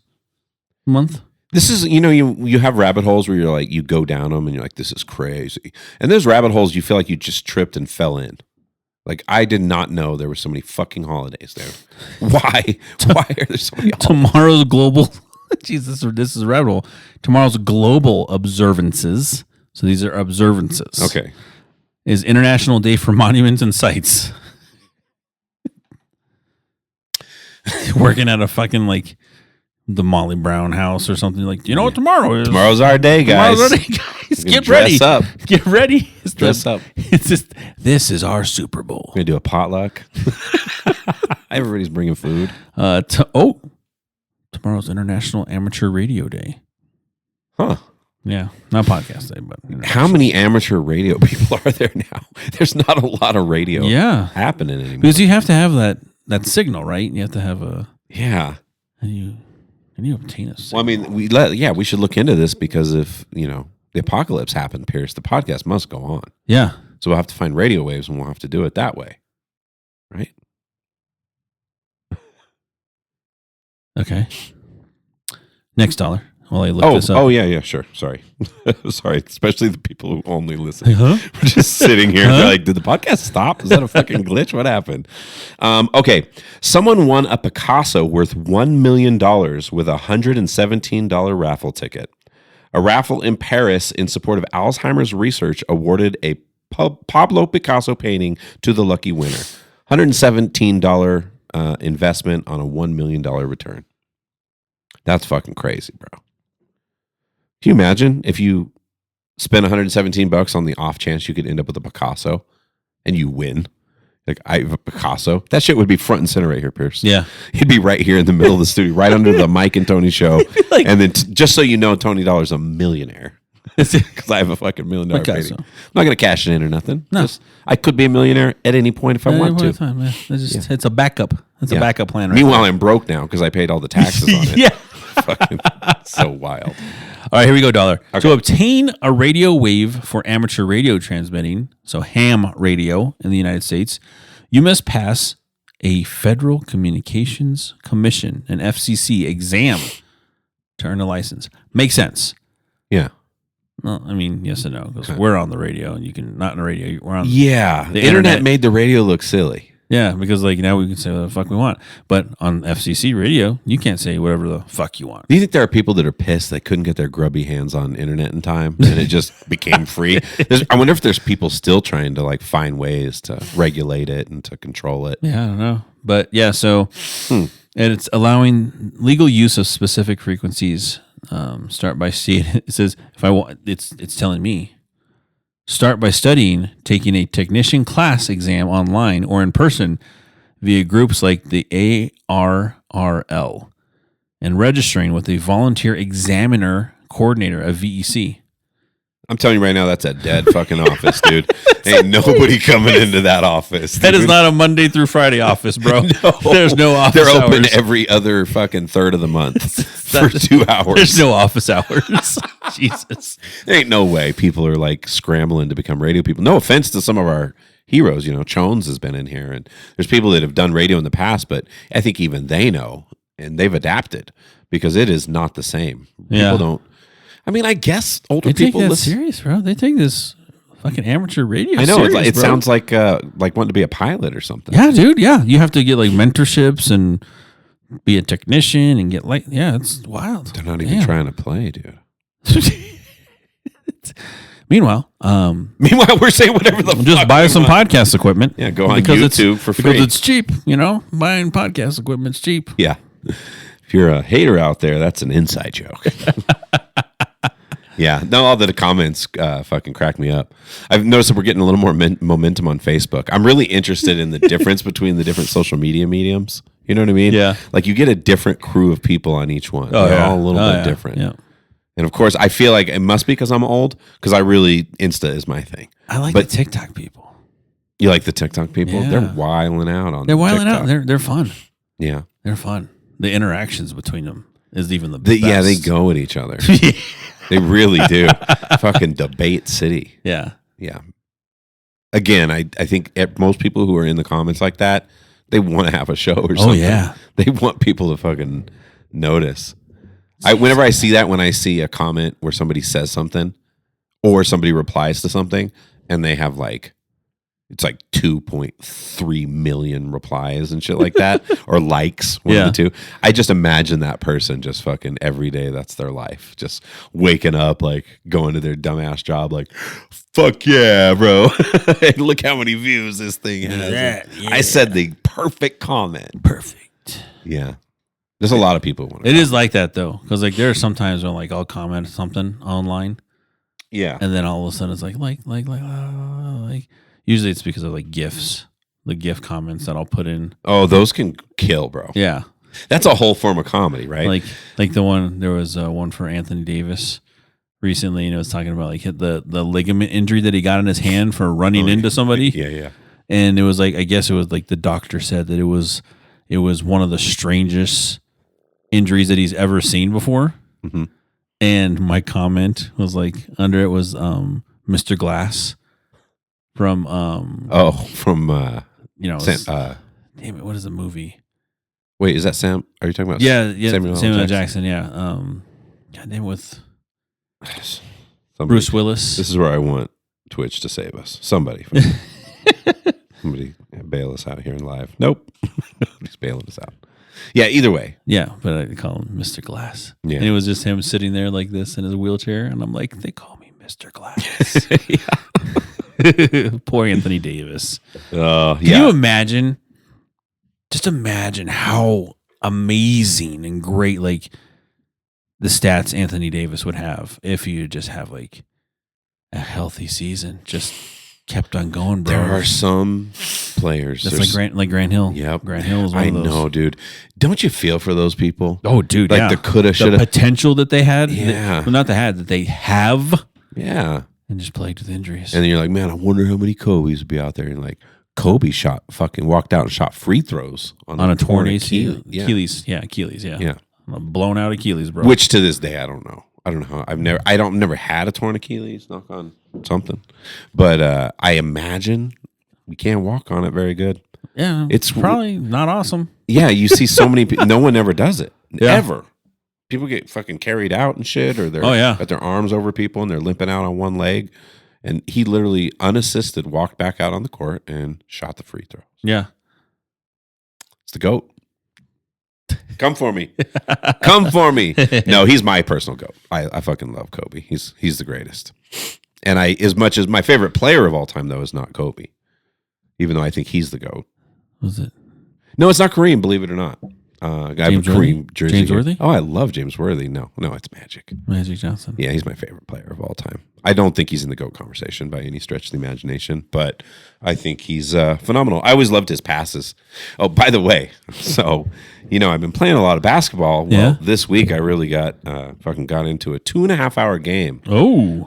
Month. This is, you have rabbit holes where you're like, you go down them and you're like, this is crazy. And there's rabbit holes you feel like you just tripped and fell in. Like, I did not know there were so many fucking holidays there. Why? Why are there so many holidays? Tomorrow's global. Jesus, this is a rabbit hole. Tomorrow's global observances. So these are observances. Okay. Is International Day for Monuments and Sites. Working at a fucking like the Molly Brown house or something like. You know what tomorrow is? Tomorrow's our day, guys. Tomorrow's our day, guys. Get ready. Dress up. Get ready. Dress up. It's just this is our Super Bowl. We're gonna do a potluck. Everybody's bringing food. Tomorrow's International Amateur Radio Day. Huh. Yeah, not podcast day, but how many amateur radio people are there now? There's not a lot of radio happening anymore. Because you have to have that signal, right? You have to have a and you obtain a signal. Well, I mean, we should look into this because if the apocalypse happened, Pierce, the podcast must go on. Yeah, so we'll have to find radio waves and we'll have to do it that way, right? Okay. Next dollar. While I look this up. Oh, yeah, sure. Sorry. Sorry, especially the people who only listen. We're just sitting here and they're like, did the podcast stop? Is that a fucking glitch? What happened? Okay. Someone won a Picasso worth $1 million with a $117 raffle ticket. A raffle in Paris in support of Alzheimer's research awarded a Pablo Picasso painting to the lucky winner. $117 investment on a $1 million return. That's fucking crazy, bro. Can you imagine if you spend $117 on the off chance you could end up with a Picasso and you win? Like, I have a Picasso. That shit would be front and center right here, Pierce. Yeah. He'd be right here in the middle of the studio, right under the Mike and Tony show. Like, and then just so you know, Tony Dollar's a millionaire. Because I have a fucking $1 million painting. I'm not going to cash it in or nothing. No. I could be a millionaire at any point if I want to. It's a backup. It's a backup plan. Right Meanwhile, I'm broke now because I paid all the taxes on it. Yeah. Fucking so wild. All right, here we go, dollar. Okay. To obtain a radio wave for amateur radio transmitting, so ham radio in the United States, you must pass a Federal Communications Commission, an FCC exam to earn a license. Makes sense. Yeah. Well, I mean, yes and no, because we're on the radio and you can not on the radio. We're on the internet made the radio look silly. Yeah, because like now we can say whatever the fuck we want. But on FCC radio, you can't say whatever the fuck you want. Do you think there are people that are pissed they couldn't get their grubby hands on internet in time and it just became free? I wonder if there's people still trying to like find ways to regulate it and to control it. Yeah, I don't know. But yeah, so and it's allowing legal use of specific frequencies. Start by seeing it says if I want it's telling me start by studying, taking a technician class exam online or in person via groups like the ARRL and registering with a volunteer examiner coordinator of VEC. I'm telling you right now, that's a dead fucking office, dude. Ain't nobody coming into that office. That is not a Monday through Friday office, bro. No. There's no office hours. They're open every other fucking third of the month for 2 hours. There's no office hours. Jesus. There ain't no way people are like scrambling to become radio people. No offense to some of our heroes. Chones has been in here, and there's people that have done radio in the past, but I think even they know, and they've adapted because it is not the same. People don't. I mean, I guess older people listen. Serious, bro. They take this fucking amateur radio. I know serious, it sounds like wanting to be a pilot or something. Yeah, dude. Yeah, you have to get like mentorships and be a technician and get like it's wild. They're not even trying to play, dude. Meanwhile, we're saying whatever the just buy some podcast equipment. Yeah, go on YouTube for free because it's cheap. Buying podcast equipment's cheap. Yeah. If you're a hater out there, that's an inside joke. Yeah, no, all the comments fucking crack me up. I've noticed that we're getting a little more momentum on Facebook. I'm really interested in the difference between the different social media mediums. You know what I mean? Yeah. Like you get a different crew of people on each one. They're all a little bit different. Yeah. And of course, I feel like it must be because I'm old, because Insta is my thing. I like the TikTok people. You like the TikTok people? Yeah. They're wiling out on They're wiling TikTok. out. They're fun. Yeah. They're fun. The interactions between them is even the best. Yeah, they go at each other. They really do. Fucking debate city. Yeah. Yeah. Again, I think most people who are in the comments like that, they want to have a show or something. Oh, yeah. They want people to fucking notice. Whenever I see that, when I see a comment where somebody says something or somebody replies to something and they have like, it's like 2.3 million replies and shit like that, or likes, one of the two. I just imagine that person just fucking every day, that's their life. Just waking up, like going to their dumbass job, like, fuck yeah, bro. Look how many views this thing has. I said the perfect comment. Perfect. Yeah. There's a lot of people. It is like that though. Because like there are some times when like I'll comment something online. Yeah. And then all of a sudden it's like. Usually it's because of like GIFs, the GIF comments that I'll put in. Oh, those can kill, bro. Yeah. That's a whole form of comedy, right? Like the one, there was one for Anthony Davis recently, and it was talking about like the ligament injury that he got in his hand for running into somebody. Yeah. And it was like, I guess it was like the doctor said that it was one of the strangest injuries that he's ever seen before. Mm-hmm. And my comment was like, under it was Mr. Glass. From Sam, damn it, what is the movie? Wait, is that Sam? Are you talking about? Yeah, Samuel Jackson. Yeah, God damn, with Bruce Willis. This is where I want Twitch to save us. Somebody bail us out here in live. Nope, just bailing us out. Yeah, either way. Yeah, but I call him Mr. Glass. Yeah, and it was just him sitting there like this in his wheelchair, and I'm like, they call me Mr. Glass. Poor Anthony Davis. Can you imagine? Just imagine how amazing and great like the stats Anthony Davis would have if you just have like a healthy season. Just kept on going, bro. There are some players. That's like Grant Hill. Yep. Grant Hill is one of those. I know, dude. Don't you feel for those people? Oh, dude. Like the coulda, shoulda. The potential that they had. Yeah. That they have. Yeah. And just plagued with injuries. And then you're like, man, I wonder how many Kobe's would be out there. And like, Kobe walked out and shot free throws on a torn Achilles. Achilles. Yeah, Achilles. Yeah. Yeah. A blown out Achilles, bro. Which to this day, I don't know. I don't know how. I've never had a torn Achilles. Knock on something. But I imagine we can't walk on it very good. Yeah. It's probably not awesome. Yeah. You see so many people. No one ever does it. Ever. People get fucking carried out and shit, or they're got their arms over people and they're limping out on one leg. And he literally unassisted walked back out on the court and shot the free throws. Yeah. It's the GOAT. Come for me. Come for me. No, he's my personal GOAT. I fucking love Kobe. He's the greatest. And as much as my favorite player of all time, though, is not Kobe. Even though I think he's the GOAT. Was it? No, it's not Kareem, believe it or not. I have a Kareem jersey. James Worthy? Oh, I love James Worthy. No, it's Magic. Magic Johnson. Yeah, he's my favorite player of all time. I don't think he's in the GOAT conversation by any stretch of the imagination, but I think he's phenomenal. I always loved his passes. Oh, by the way, so, I've been playing a lot of basketball. Well, this week I really got into a 2.5-hour game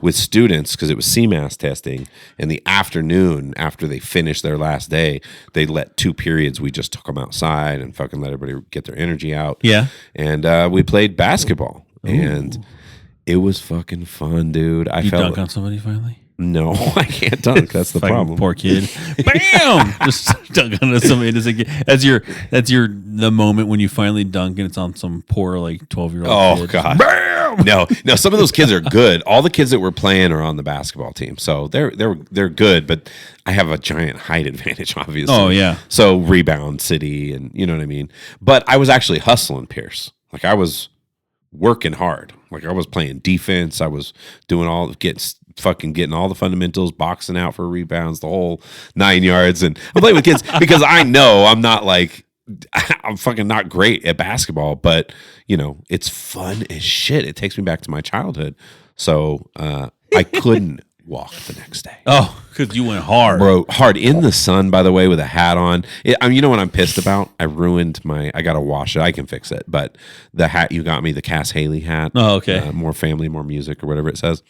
with students because it was CMAS testing. In the afternoon, after they finished their last day, they let 2 periods. We just took them outside and fucking let everybody get their energy out. Yeah. And we played basketball. Ooh. And it was fucking fun, dude. You dunk on somebody finally? No, I can't dunk. That's the problem. Poor kid. Bam! Just dunk on somebody. That's the moment when you finally dunk and it's on some poor like 12-year-old kid. Oh God. Bam! No. Some of those kids are good. All the kids that were playing are on the basketball team, so they're good. But I have a giant height advantage, obviously. Oh yeah. So rebound city, and you know what I mean. But I was actually hustling Pierce. Like I was working hard. Like I was playing defense. I was doing getting all the fundamentals, boxing out for rebounds, the whole 9 yards. And I'm playing with kids because I know I'm fucking not great at basketball, but it's fun as shit. It takes me back to my childhood. So I couldn't walk the next day. Oh, because you went hard. Bro, hard in the sun, by the way, with a hat on. You know what I'm pissed about? I got to wash it. I can fix it. But the hat you got me, the Cass Haley hat. Oh, okay. More family, more music, or whatever it says.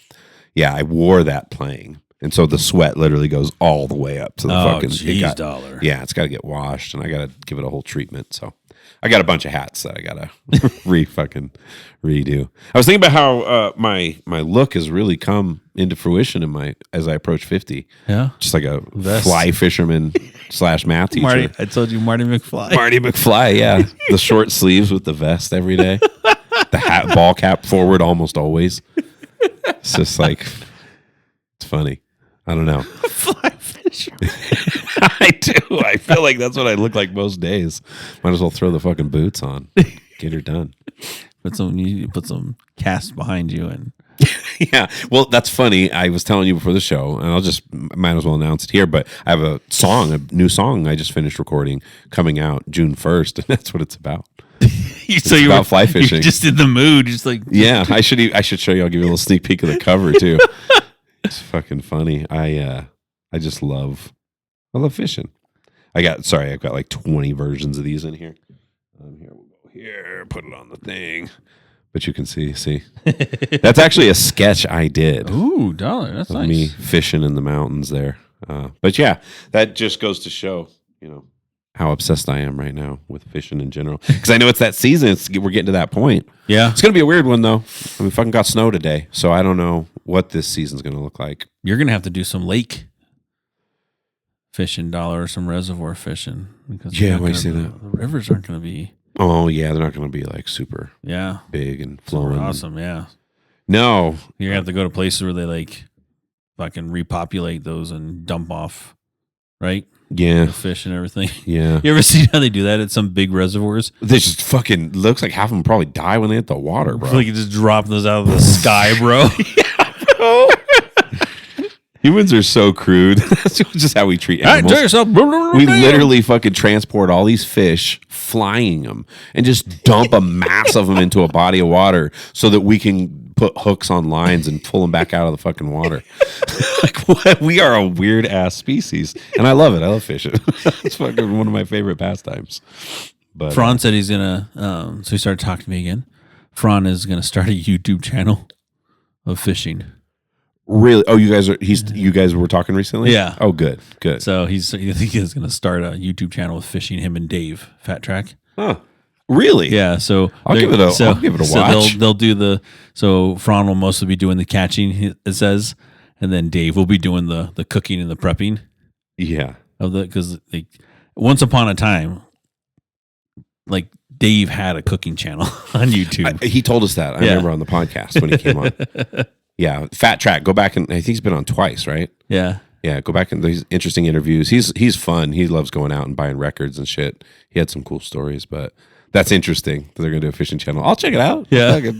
Yeah, I wore that playing. And so the sweat literally goes all the way up to the fucking... dollar. Yeah, it's got to get washed, and I got to give it a whole treatment. So I got a bunch of hats that I got to redo. I was thinking about how my look has really come into fruition as I approach 50. Yeah. Just like a fly fisherman / math teacher. I told you Marty McFly. Marty McFly, yeah. The short sleeves with the vest every day. the ball cap forward almost always. It's just like, it's funny. I don't know. Fly fisher. I do. I feel like that's what I look like most days. Might as well throw the fucking boots on. Get her done. Put some cast behind you and. Yeah. Well, that's funny. I was telling you before the show, and might as well announce it here, but I have a new song I just finished recording coming out June 1st, and that's what it's about. It's about fly fishing. You're just in the mood, just like. Yeah, I should show you. I'll give you a little sneak peek of the cover too. It's fucking funny. I love fishing. I've got like 20 versions of these in here. Here we'll go here, put it on the thing. But you can see. That's actually a sketch I did. Ooh, dollar. That's nice. Me fishing in the mountains there. But yeah, that just goes to show, how obsessed I am right now with fishing in general. Because I know it's that season. We're getting to that point. Yeah. It's going to be a weird one, though. I mean, fucking got snow today. So I don't know what this season's going to look like. You're going to have to do some lake fishing, dollar, or some reservoir fishing. Because why do you say that? The rivers aren't going to be. Oh, yeah. They're not going to be like super big and flowing. Super awesome, yeah. No. You're going to have to go to places where they like fucking repopulate those and dump off, right? Yeah. The fish and everything. Yeah. You ever see how they do that at some big reservoirs? They just fucking looks like half of them probably die when they hit the water, bro. Like you just drop those out of the sky, bro. Yeah, bro. Humans are so crude. That's just how we treat animals. Enjoy yourself. We literally fucking transport all these fish, flying them, and just dump a mass of them into a body of water so that we can put hooks on lines and pull them back out of the fucking water. Like, what? We are a weird ass species, and I love it. I love fishing. It's fucking one of my favorite pastimes. But Fran said he's gonna. So he started talking to me again. Fran is gonna start a YouTube channel of fishing. Really? Oh, you guys were talking recently? Yeah. Oh, good. So I think he's going to start a YouTube channel with fishing, him and Dave, Fat Track. Huh. Really? Yeah. So I'll give it a watch. They'll do so Fran will mostly be doing the catching, it says, and then Dave will be doing the cooking and the prepping. Yeah. Because like once upon a time, like Dave had a cooking channel on YouTube. He told us that. I remember on the podcast when he came on. Yeah, Fat Track. Go back and I think he's been on twice, right? Yeah. Yeah, go back and these interesting interviews. He's fun. He loves going out and buying records and shit. He had some cool stories, but that's interesting that they're going to do a fishing channel. I'll check it out. Yeah.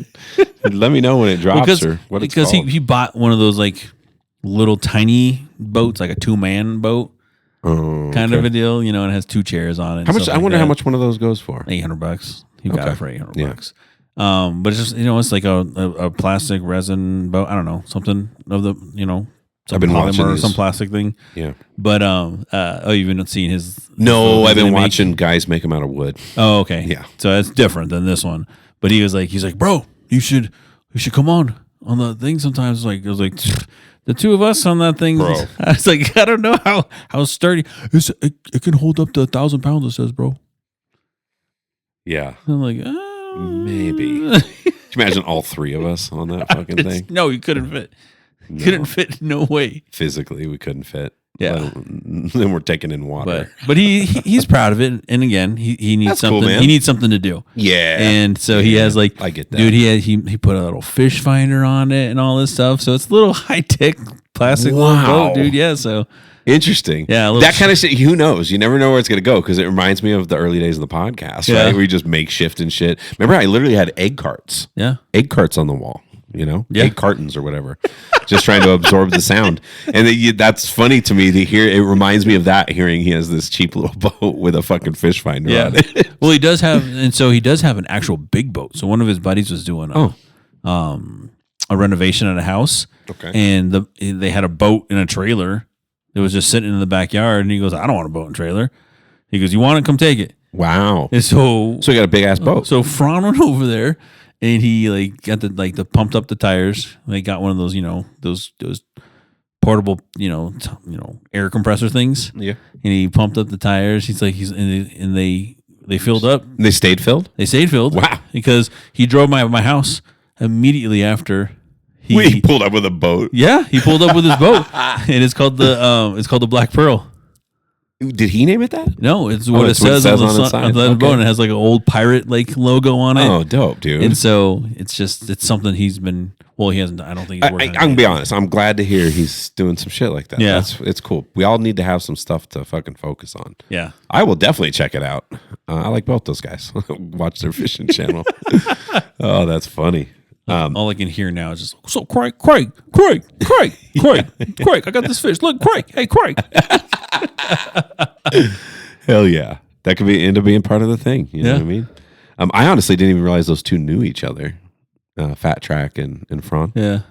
Let me know when it drops or what it's called. Because he bought one of those like little tiny boats, like a 2-man boat. Kind of a deal, and it has 2 chairs on it. How much? I wonder how much one of those goes for. $800. He got it for $800. But it's just it's like a plastic resin boat. I don't know, something of the some I've been watching or some plastic thing. Yeah. But you've been seeing his? No, I've been watching guys make them out of wood. Oh, okay. Yeah. So that's different than this one. But he's like, bro, you should come on the thing sometimes. Like I was like, the 2 of us on that thing. Bro. I was like, I don't know how sturdy it can hold up to 1,000 pounds. It says, bro. Yeah. I'm like, maybe. Can you imagine all 3 of us on that fucking thing? No, you couldn't fit. Couldn't fit. No way. Physically, we couldn't fit. Yeah. Then we're taking in water. But he's proud of it. And again, he needs That's something. cool, man. He needs something to do. Yeah. And so he has like, I get that. Dude, he put a little fish finder on it and all this stuff. So it's a little high tech plastic little boat, dude. Yeah. So interesting. Yeah. That kind of shit. Who knows? You never know where it's going to go because it reminds me of the early days of the podcast, right? Where you just make shift and shit. Remember, I literally had egg carts. Yeah. Egg carts on the wall. Egg cartons or whatever, just trying to absorb the sound. And that's funny to me to hear. It reminds me of that, hearing he has this cheap little boat with a fucking fish finder on it. Well, he does have an actual big boat. So one of his buddies was doing a renovation at a house. Okay. And they had a boat in a trailer that was just sitting in the backyard. And he goes, I don't want a boat and trailer. He goes, you want it? Come take it. Wow. And so he got a big ass boat. So Fran went over there. And he got the pumped up the tires. They got one of those, those portable, air compressor things. Yeah. And he pumped up the tires. And they filled up. They stayed filled? They stayed filled. Wow. Because he drove by my house immediately after he pulled up with a boat. Yeah, he pulled up with his boat. And it's called the Black Pearl. Did he name it that? No, it's what it says on the bone. It has like an old pirate like logo on it. Oh, dope, dude. And so it's something he's been. Well, he hasn't. I don't think he's working. I'm gonna be honest. I'm glad to hear he's doing some shit like that. Yeah, it's cool. We all need to have some stuff to fucking focus on. Yeah, I will definitely check it out. I like both those guys. Watch their fishing channel. Oh, that's funny. All I can hear now is just so Craig. I got this fish. Look, Craig. Hey, Craig. Hell yeah, that could end up being part of the thing. You know what I mean? I honestly didn't even realize those two knew each other. Fat Track and Fran. Yeah.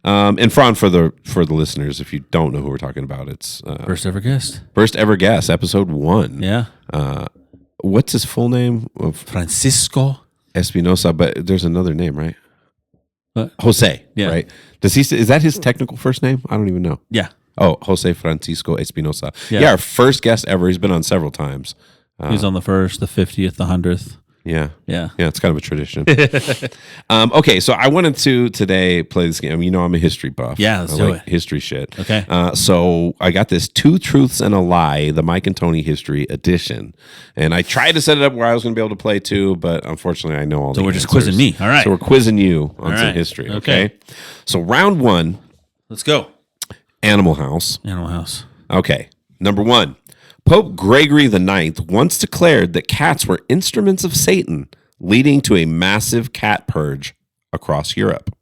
And Fran, for the listeners, if you don't know who we're talking about, it's First Ever Guest, episode 1. Yeah. What's his full name? Francisco Espinosa, but there's another name, right? What? Jose. Yeah. Right. Is that his technical first name? I don't even know. Yeah. Oh, Jose Francisco Espinosa. Yeah. Our first guest ever. He's been on several times. He's on the 1st, the 50th, the 100th. Yeah. Yeah. It's kind of a tradition. Okay, so I wanted to today play this game. I'm a history buff. Yeah, let's I do like it. history shit. Okay. So I got this 2 Truths and a Lie, the Mike and Tony History Edition. And I tried to set it up where I was going to be able to play too, but unfortunately I know all the So we're just answers. quizzing me. All right. So we're quizzing you on some right. history. Okay. So round 1. Let's go. Animal House. Animal House. Okay. Number 1. Pope Gregory IX once declared that cats were instruments of Satan, leading to a massive cat purge across Europe.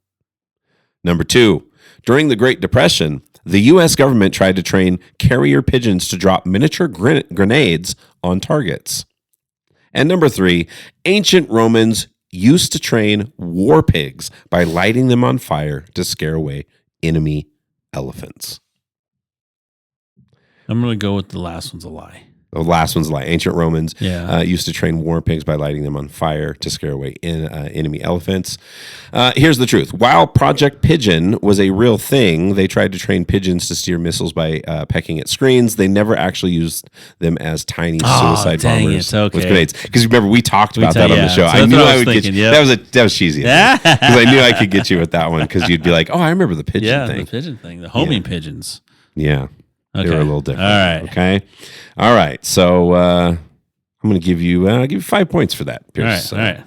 Number 2, during the Great Depression, the U.S. government tried to train carrier pigeons to drop miniature grenades on targets. And number 3, ancient Romans used to train war pigs by lighting them on fire to scare away enemy elephants. I'm going to go with the last one's a lie. The last one's a lie. Ancient Romans used to train war pigs by lighting them on fire to scare away enemy elephants. Here's the truth. While Project Pigeon was a real thing, they tried to train pigeons to steer missiles by pecking at screens. They never actually used them as tiny suicide bombers with grenades. Because remember, we talked about that on the show. So I knew I would thinking, get you. That was cheesy. Because I knew I could get you with that one because you'd be like, oh, I remember the pigeon thing. The pigeon thing. The homing pigeons. Yeah. Okay. They were a little different. All right. Okay. All right. So I'm going to give you 5 points for that, Pierce. All right.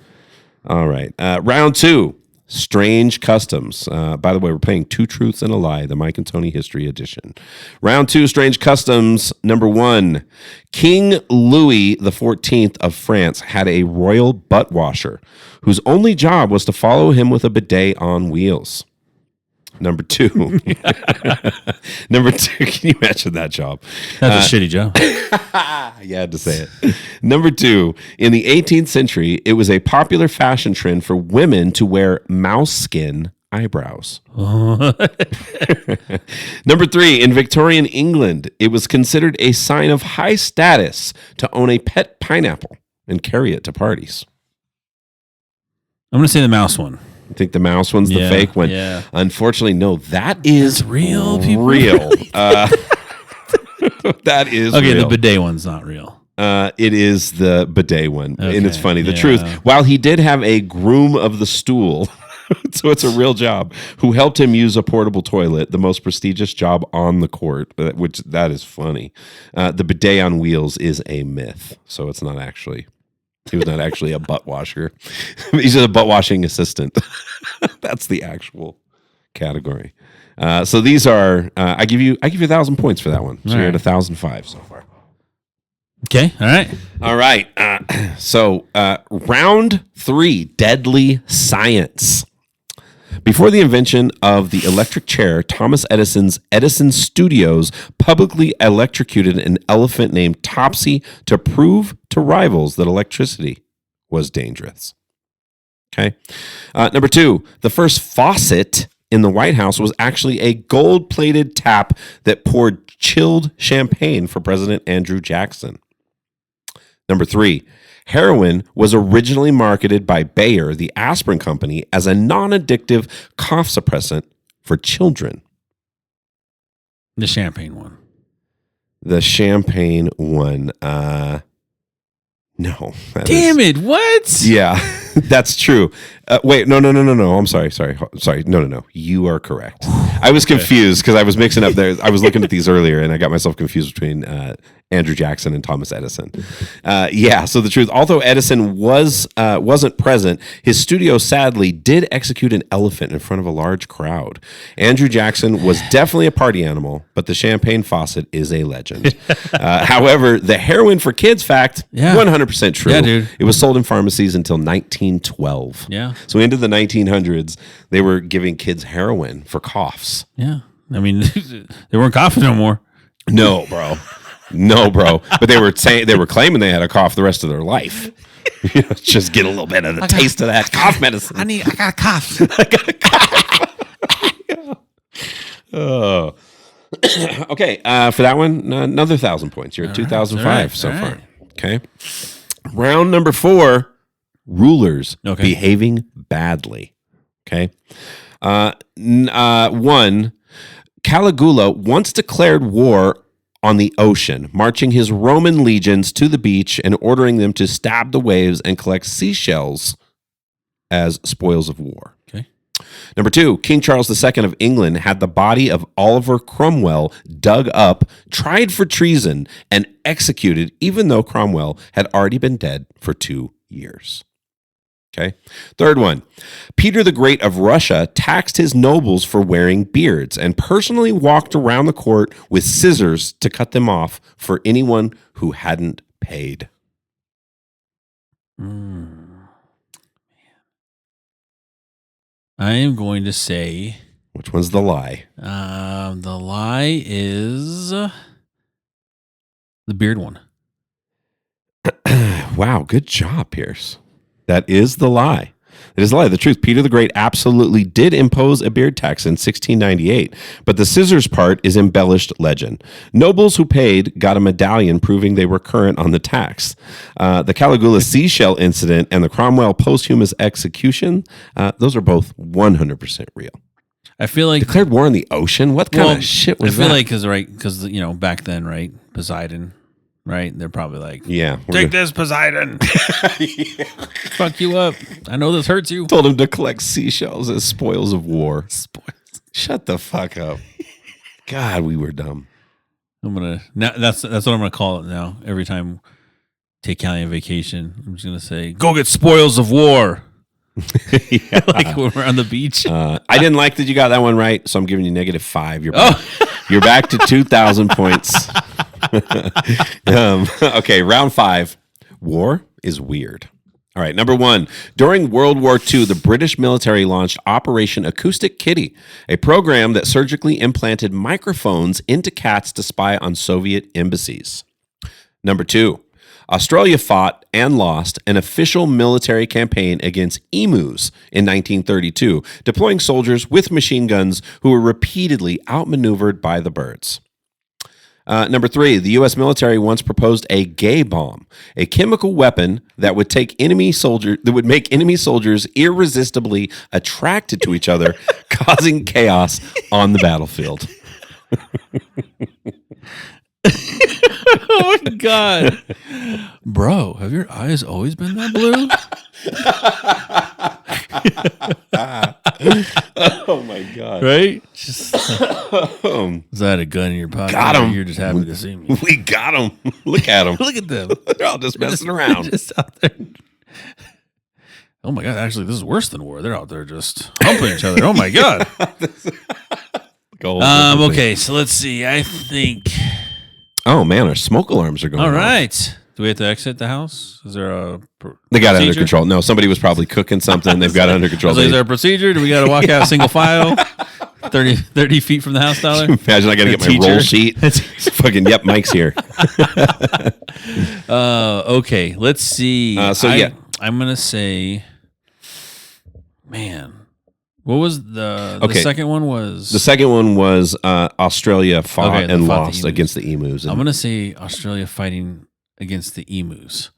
All right. Round 2, strange customs. By the way, we're playing 2 Truths and a Lie, the Mike and Tony History Edition. Round 2, strange customs. Number 1, King Louis XIV of France had a royal butt washer whose only job was to follow him with a bidet on wheels. Number 2. Number 2. Can you imagine that job? That's a shitty job. You had to say it. Number 2. In the 18th century, it was a popular fashion trend for women to wear mouse skin eyebrows. Number 3. In Victorian England, it was considered a sign of high status to own a pet pineapple and carry it to parties. I'm going to say the mouse one. I think the mouse one's the fake one. Yeah. Unfortunately, no, that is real. People real. That is okay. real. The bidet one's not real. It is the bidet one, Okay, and it's funny. The truth, while he did have a groom of the stool, so it's a real job, who helped him use a portable toilet, the most prestigious job on the court, which that is funny. The bidet on wheels is a myth, so it's not actually. He was not actually a butt washer. He's a butt washing assistant. That's the actual category. So these are. I give you 1,000 points for that one. So you're at 1,005 so far. Okay. All right. So round 3, deadly science. Before the invention of the electric chair, Thomas Edison's Edison Studios publicly electrocuted an elephant named Topsy to prove to rivals that electricity was dangerous. Okay. Number 2, the first faucet in the White House was actually a gold-plated tap that poured chilled champagne for President Andrew Jackson. Number 3, heroin was originally marketed by Bayer, the aspirin company, as a non-addictive cough suppressant for children. The champagne one. The champagne one. No. Damn it. What? Yeah, that's true. Wait, no. I'm sorry. No. You are correct. I was confused because I was mixing up there. I was looking at these earlier, and I got myself confused between Andrew Jackson and Thomas Edison. So the truth, although Edison wasn't present, his studio sadly did execute an elephant in front of a large crowd. Andrew Jackson was definitely a party animal, but the champagne faucet is a legend. However, the heroin for kids fact, 100% true. Yeah, dude. It was sold in pharmacies until 1912. Yeah. So into the 1900s, they were giving kids heroin for coughs. Yeah. I mean, they weren't coughing no more. No, bro. But they were claiming they had a cough the rest of their life. Just get a little bit of the taste of that cough medicine. I got a cough. Oh. Okay. For that one, another 1,000 points. You're at 2005 so far. Okay. Round number 4. Rulers behaving badly. Okay. 1. Caligula once declared war on the ocean, marching his Roman legions to the beach and ordering them to stab the waves and collect seashells as spoils of war. Okay. Number 2, King Charles II of England had the body of Oliver Cromwell dug up, tried for treason, and executed, even though Cromwell had already been dead for 2 years. Okay. 3rd one, Peter the Great of Russia taxed his nobles for wearing beards and personally walked around the court with scissors to cut them off for anyone who hadn't paid. I am going to say... Which one's the lie? The lie is the beard one. Wow, good job, Pierce. That is the lie. It is a lie. The truth, Peter the Great absolutely did impose a beard tax in 1698, but the scissors part is embellished legend. Nobles who paid got a medallion proving they were current on the tax. The Caligula seashell incident and the Cromwell posthumous execution, those are both 100% real. I feel like declared war on the ocean. What kind of shit was that? I feel like because back then, right, Poseidon. Right? They're probably like, take this, Poseidon. Fuck you up. I know this hurts you. Told him to collect seashells as spoils of war. Shut the fuck up. God, we were dumb. That's what I'm gonna call it now. Every time take Callie on vacation, I'm just gonna say, go get spoils of war. Like when we're on the beach. I didn't like that you got that one right, so I'm giving you -5. You're back to 2,000 points. Okay, round 5. War is weird. All right, number 1. During World War II, the British military launched Operation Acoustic Kitty, a program that surgically implanted microphones into cats to spy on Soviet embassies. Number 2. Australia fought and lost an official military campaign against emus in 1932, deploying soldiers with machine guns who were repeatedly outmaneuvered by the birds. Number 3, the U.S. military once proposed a gay bomb, a chemical weapon that would make enemy soldiers irresistibly attracted to each other, causing chaos on the battlefield. Oh my God. Bro, have your eyes always been that blue? Oh my God. Right? Just, is that a gun in your pocket? Got him. You're just happy to see me. We got him. Look at them. Look at them. They're all just messing around. Just out there. Oh my God. Actually, this is worse than war. They're out there just humping each other. Oh my God. Okay, so let's see. I think... Oh man, our smoke alarms are going off. All right. Do we have to exit the house? Is there a They got it under control. No, somebody was probably cooking something. They've got it under control. Is there a procedure? Do we got to walk out single file? 30 feet from the house, Tyler? Imagine I got to get my roll sheet. Fucking, yep, Mike's here. Okay, let's see. I'm going to say, man. What was the second one was? The second one was Australia fought and lost against the emus. I'm going to say Australia fighting against the emus.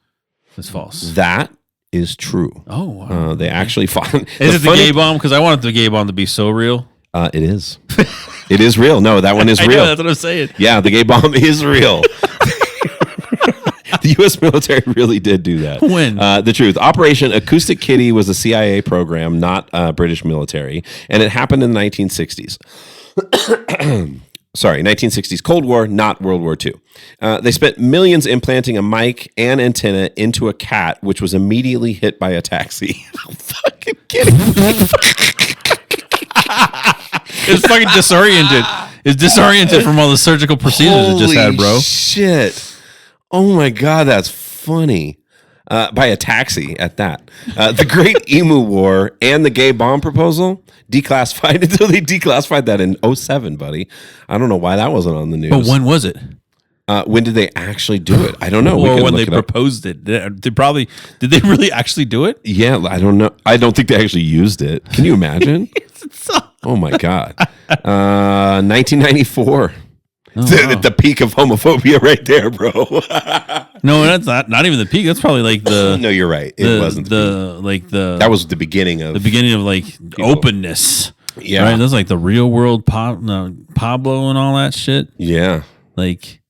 That's false. That is true. Oh, wow. They actually fought. Is it the gay bomb? Because I wanted the gay bomb to be so real. It is. It is real. No, that one is real. That's what I'm saying. Yeah, the gay bomb is real. The U.S. military really did do that. When? The truth. Operation Acoustic Kitty was a CIA program, not British military, and it happened in the 1960s. Sorry, 1960s Cold War, not World War II. They spent millions implanting a mic and antenna into a cat, which was immediately hit by a taxi. I'm fucking kidding. It's fucking disoriented. It's disoriented from all the surgical procedures it just had, bro. Shit. Oh my God, that's funny. By a taxi at that. The Great Emu War and the gay bomb proposal declassified until they declassified that in 2007, buddy. I don't know why that wasn't on the news. But when was it? When did they actually do it? I don't know. Or when they proposed it. Did they really actually do it? Yeah, I don't know. I don't think they actually used it. Can you imagine? Oh my God. 1994. At the peak of homophobia right there, bro. No, that's not even the peak. That's probably like the. No, you're right. It wasn't that was the beginning of like openness. Yeah, right. That's like the real world Pablo and all that shit. Yeah, like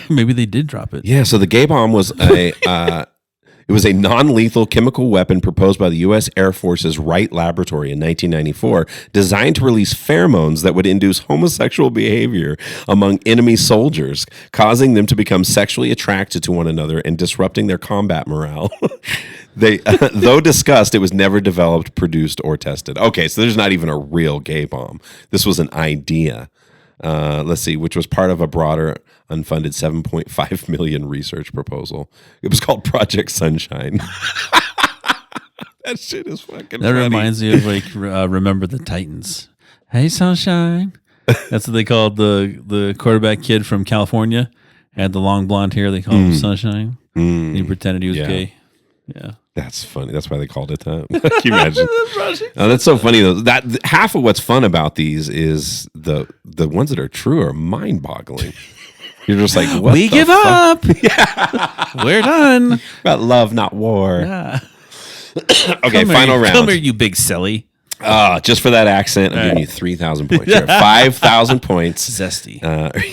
maybe they did drop it. Yeah. So the gay bomb was it was a non-lethal chemical weapon proposed by the U.S. Air Force's Wright Laboratory in 1994, designed to release pheromones that would induce homosexual behavior among enemy soldiers, causing them to become sexually attracted to one another and disrupting their combat morale. Though discussed, it was never developed, produced, or tested. Okay, so there's not even a real gay bomb. This was an idea. Let's see, which was part of a broader unfunded $7.5 million research proposal. It was called Project Sunshine. That shit is fucking funny. Reminds me of like Remember the Titans. Hey, Sunshine. That's what they called the quarterback kid from California. Had the long blonde hair. They called him Sunshine. He pretended he was gay. Yeah. That's funny. That's why they called it that. Can you imagine? That's so funny though. That half of what's fun about these is the ones that are true are mind-boggling. You're just like, what? We give up. Yeah. We're done. About love, not war. Yeah. Okay, final round. Come here, you big silly. Just for that accent, I'm giving you 3,000 points. You're at 5,000 points. Zesty.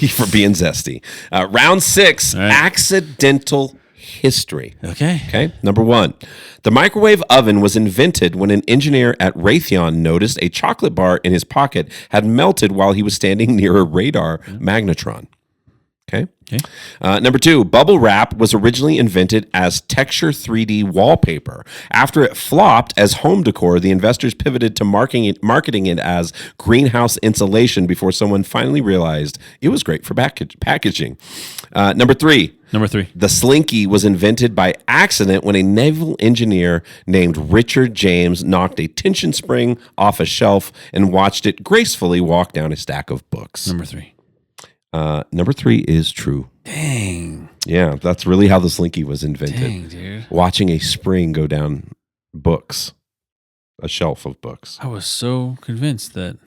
For being zesty. Round 6, accidental history. Okay. Number 1. The microwave oven was invented when an engineer at Raytheon noticed a chocolate bar in his pocket had melted while he was standing near a radar magnetron. Okay. Number 2, bubble wrap was originally invented as texture 3D wallpaper. After it flopped as home decor, the investors pivoted to marketing it as greenhouse insulation before someone finally realized it was great for packaging. Number 3. The slinky was invented by accident when a naval engineer named Richard James knocked a tension spring off a shelf and watched it gracefully walk down a stack of books. Number 3 is true. Dang. Yeah, that's really how the slinky was invented. Dang, dude. Watching a spring go down books, a shelf of books. I was so convinced that.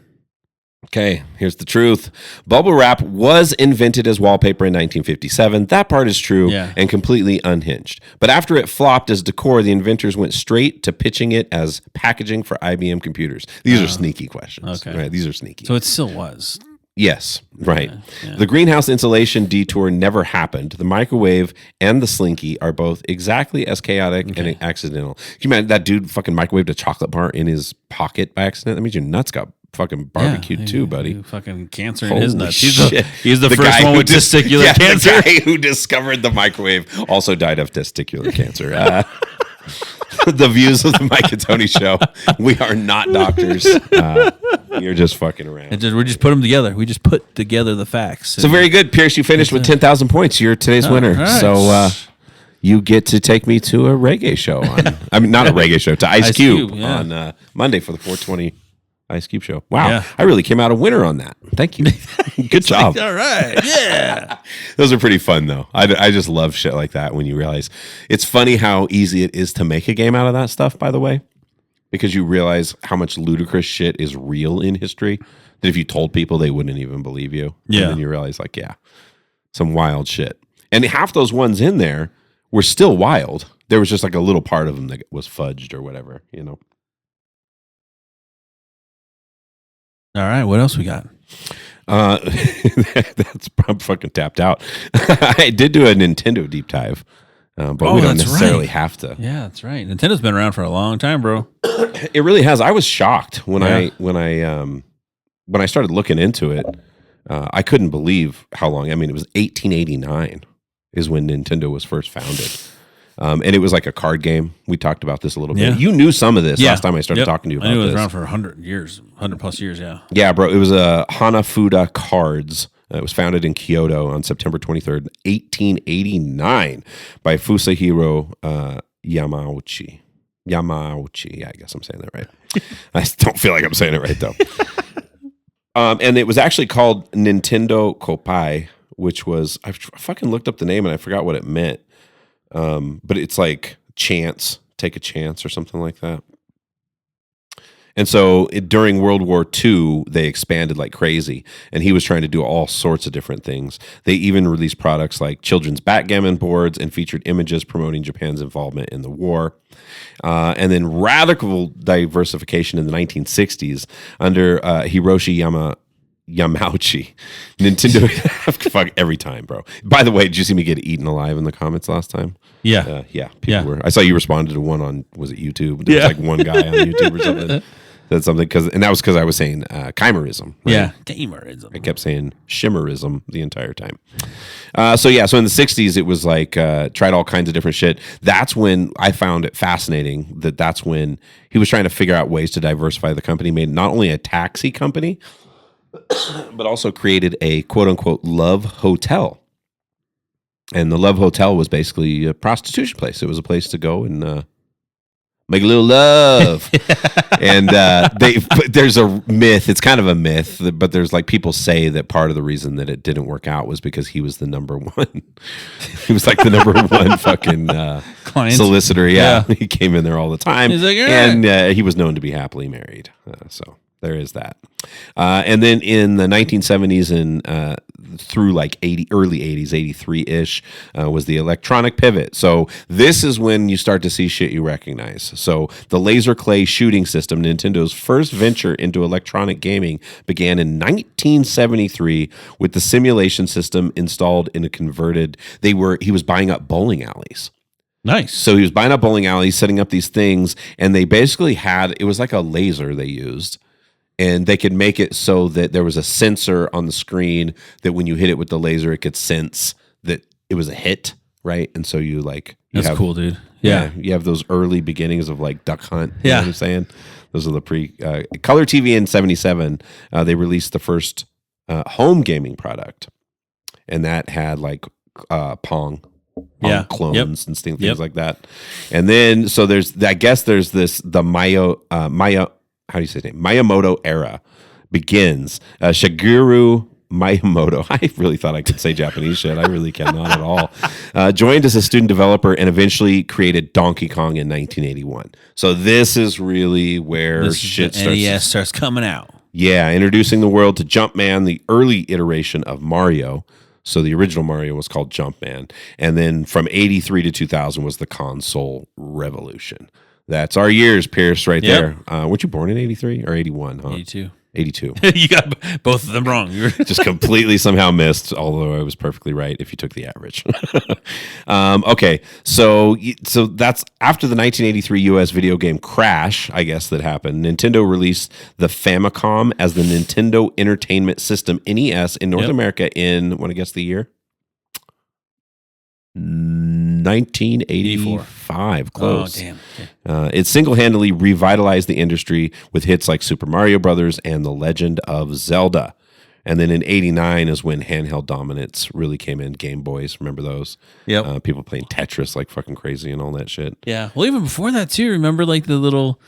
Okay, here's the truth. Bubble wrap was invented as wallpaper in 1957. That part is true and completely unhinged. But after it flopped as decor, the inventors went straight to pitching it as packaging for IBM computers. These are sneaky questions. Okay. Right? These are sneaky. So it still was. Yes, right. Yeah. The greenhouse insulation detour never happened. The microwave and the slinky are both exactly as chaotic and accidental. Can you imagine that dude fucking microwaved a chocolate bar in his pocket by accident? That means your nuts got fucking barbecued too, buddy. Fucking cancer in his nuts. Shit. He's the first one with testicular cancer. The guy who discovered the microwave also died of testicular cancer. The views of the Mike and Tony show. We are not doctors. You're just fucking around. We just put them together. We just put together the facts. So very good, Pierce. You finished with 10,000 points. You're today's winner. Right. So you get to take me to a reggae show. Not a reggae show, to Ice Cube on Monday for the 420 Ice Cube show. Wow. Yeah. I really came out a winner on that. Thank you. Good job. All right. Yeah. Those are pretty fun, though. I just love shit like that when you realize. It's funny how easy it is to make a game out of that stuff, by the way, because you realize how much ludicrous shit is real in history that if you told people, they wouldn't even believe you. Yeah. And then you realize, like, some wild shit. And half those ones in there were still wild. There was just like a little part of them that was fudged or whatever, you know. All right, what else we got? I'm fucking tapped out. I did do a Nintendo deep dive, but we don't necessarily have to. Yeah, that's right. Nintendo's been around for a long time, bro. It really has. I was shocked when I started looking into it. I couldn't believe how long. I mean, it was 1889 is when Nintendo was first founded. And it was like a card game. We talked about this a little bit. You knew some of this last time I started talking to you about this. I knew it was around for 100 years, 100 plus years, yeah. Yeah, bro. It was Hanafuda Cards. It was founded in Kyoto on September 23rd, 1889 by Fusahiro Yamauchi. Yamauchi. Yeah, I guess I'm saying that right. I don't feel like I'm saying it right, though. And it was actually called Nintendo Kopai, which was, I fucking looked up the name and I forgot what it meant. But it's like chance, take a chance or something like that. And so during World War II, they expanded like crazy, and he was trying to do all sorts of different things. They even released products like children's backgammon boards and featured images promoting Japan's involvement in the war. And then radical diversification in the 1960s under Hiroshi Yamauchi. Nintendo, fuck every time, bro. By the way, did you see me get eaten alive in the comments last time? Yeah. People were. I saw you responded to one on, was it YouTube? There was like one guy on YouTube or something. Said something, and that was because I was saying chimerism. Right? Yeah, chimerism. I kept saying shimmerism the entire time. So in the 60s, it was like tried all kinds of different shit. That's when I found it fascinating that's when he was trying to figure out ways to diversify the company, made not only a taxi company, but also created a quote-unquote love hotel. And the love hotel was basically a prostitution place. It was a place to go and make a little love. And there's a myth. It's kind of a myth, but there's like people say that part of the reason that it didn't work out was because he was the number one. He was like the number one fucking client solicitor. Yeah. He came in there all the time. He's like, and he was known to be happily married. So there is that. And then in the 1970s and through like early 80s, 83-ish, was the electronic pivot. So this is when you start to see shit you recognize. So the laser clay shooting system, Nintendo's first venture into electronic gaming, began in 1973 with the simulation system installed in a converted. He was buying up bowling alleys. Nice. So he was buying up bowling alleys, setting up these things, and they basically it was like a laser they used. And they could make it so that there was a sensor on the screen that when you hit it with the laser, it could sense that it was a hit, right? And so that's cool, dude. Yeah. You have those early beginnings of like Duck Hunt. You know what I'm saying? Those are the Color TV in 77. They released the first home gaming product. And that had like Pong clones and things like that. And then, so there's the Maya, how do you say his name? Miyamoto era begins. Shigeru Miyamoto. I really thought I could say Japanese shit. I really cannot at all. Joined as a student developer and eventually created Donkey Kong in 1981. So this is really where shit starts coming out. Yeah, introducing the world to Jumpman, the early iteration of Mario. So the original Mario was called Jumpman. And then from 83 to 2000 was the console revolution. That's our years, Pierce, right there. Weren't you born in 83 or 81? Huh? 82. 82. You got both of them wrong. You were just completely somehow missed, although I was perfectly right if you took the average. Okay, so that's after the 1983 U.S. video game crash, I guess, that happened. Nintendo released the Famicom as the Nintendo Entertainment System, NES, in North America in, want to guess the year? 1985. Close. Oh, damn. Okay. It single-handedly revitalized the industry with hits like Super Mario Brothers and The Legend of Zelda. And then in 89 is when handheld dominance really came in. Game Boys, remember those? Yep. People playing Tetris like fucking crazy and all that shit. Yeah. Well, even before that too, remember like the little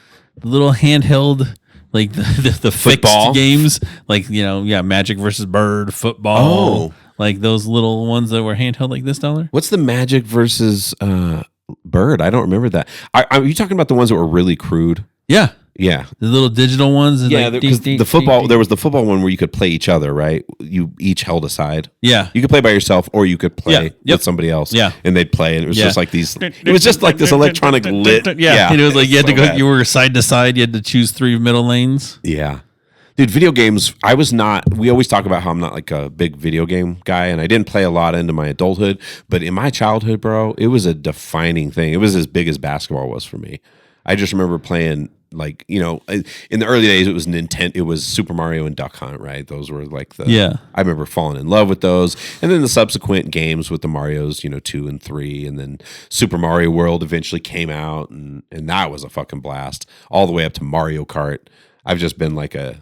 handheld, like the football games, like, Magic versus Bird, football. Oh. Like those little ones that were handheld like this dollar? What's the Magic versus Bird? I don't remember that. Are you talking about the ones that were really crude? Yeah. Yeah. The little digital ones? Yeah, because the football, there was the football one where you could play each other, right? You each held a side. Yeah. You could play by yourself or you could play with somebody else. Yeah. And they'd play, and it was just like these, it was just like this electronic lit. Yeah. And it was like you had to go, you were side to side, you had to choose 3 middle lanes. Yeah. Dude, video games, we always talk about how I'm not like a big video game guy, and I didn't play a lot into my adulthood, but in my childhood, bro, it was a defining thing. It was as big as basketball was for me. I just remember playing, like, you know, in the early days, it was Nintendo, it was Super Mario and Duck Hunt, right? Those were like I remember falling in love with those. And then the subsequent games with the Marios, you know, 2 and 3, and then Super Mario World eventually came out, and that was a fucking blast, all the way up to Mario Kart. I've just been like a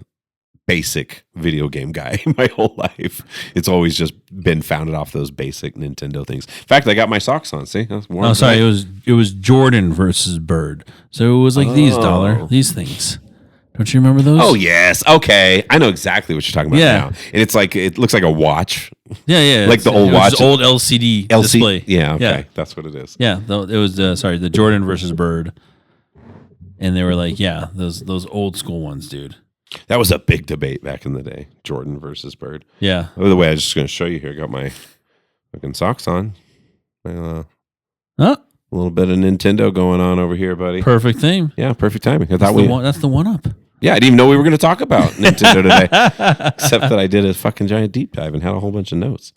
basic video game guy my whole life. It's always just been founded off those basic Nintendo things. In fact, I got my socks on. See? Oh, sorry. It was Jordan versus Bird. So it was like these things. Don't you remember those? Oh yes. Okay, I know exactly what you're talking about now. And it's like, it looks like a watch. Yeah. Like the old watch, old LCD display. Yeah. Okay, that's what it is. Yeah. It was the Jordan versus Bird, and they were like, those old school ones, dude. That was a big debate back in the day, Jordan versus Bird. Yeah. By the way, I was just going to show you here. I got my fucking socks on. A little bit of Nintendo going on over here, buddy. Perfect thing. Yeah, perfect timing. That's the one up. Yeah, I didn't even know we were going to talk about Nintendo today, except that I did a fucking giant deep dive and had a whole bunch of notes.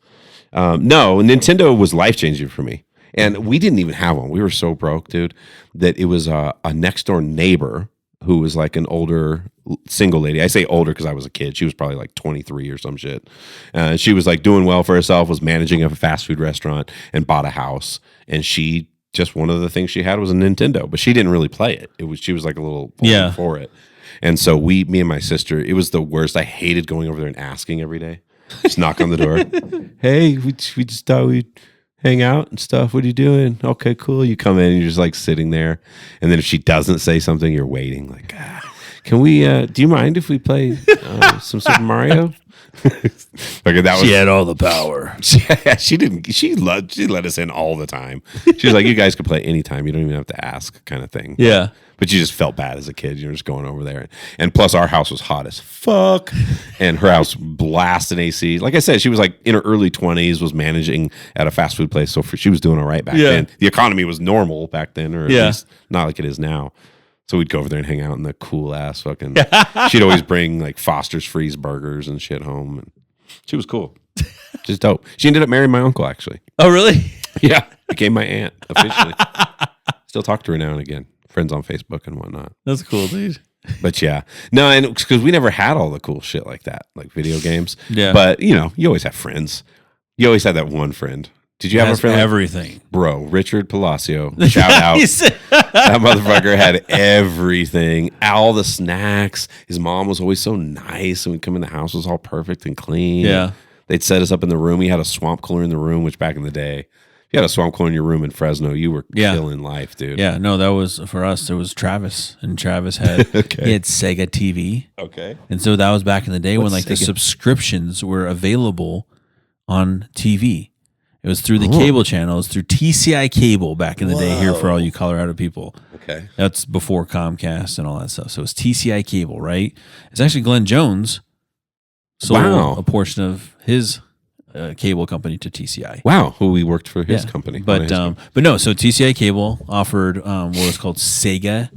No, Nintendo was life-changing for me. And we didn't even have one. We were so broke, dude, that it was a next-door neighbor who was like an older single lady. I say older because I was a kid. She was probably like 23 or some shit. She was like doing well for herself, was managing a fast food restaurant, and bought a house. And she just, one of the things she had was a Nintendo, but she didn't really play it. She was like a little for it. And so me and my sister, it was the worst. I hated going over there and asking every day. Just knock on the door. Hey, we just thought we'd hang out and stuff. What are you doing? Okay, cool. You come in and you're just like sitting there. And then if she doesn't say something, you're waiting. Like, can we, do you mind if we play some Super Mario? She had all the power. She didn't. She let us in all the time. She was like, you guys could play anytime. You don't even have to ask, kind of thing. Yeah. But you just felt bad as a kid. You're just going over there. And plus, our house was hot as fuck. And her house blasted AC. Like I said, she was like in her early 20s, was managing at a fast food place. So she was doing all right back then. The economy was normal back then, or at least not like it is now. So we'd go over there and hang out in the cool ass fucking. She'd always bring like Foster's freeze burgers and shit home. And she was cool. Just dope. She ended up marrying my uncle, actually. Oh, really? Yeah. Became my aunt officially. Still talk to her now and again. Friends on Facebook and whatnot. That's cool, dude. But yeah. No, and because we never had all the cool shit like that, like video games. Yeah. But, you know, you always have friends. You always had that one friend. Did you have a friend? Everything. Bro, Richard Palacio. Shout out. That motherfucker had everything. All the snacks. His mom was always so nice. And we'd come in, the house was all perfect and clean. Yeah. They'd set us up in the room. He had a swamp cooler in the room, which back in the day, if you had a swamp cooler in your room in Fresno, you were killing life, dude. Yeah, no, that was, for us, there was Travis. And Travis had, he had Sega TV. Okay. And so that was back in the day when like Sega? The subscriptions were available on TV. It was through the cable channels, through TCI cable back in the day here for all you Colorado people. Okay. That's before Comcast and all that stuff. So it's TCI cable, right? It's actually Glenn Jones sold a portion of his cable company to TCI. Wow, who we worked for his company. But no, so TCI cable offered what was called Sega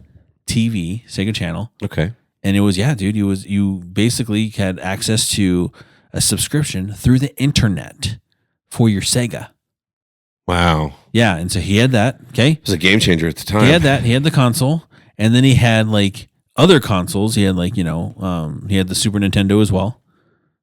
TV, Sega Channel. Okay. And it was, dude, you basically had access to a subscription through the internet for your Sega. Wow. Yeah, and so he had that, okay? It was a game changer at the time. He had that. He had the console, and then he had like other consoles. He had like, he had the Super Nintendo as well.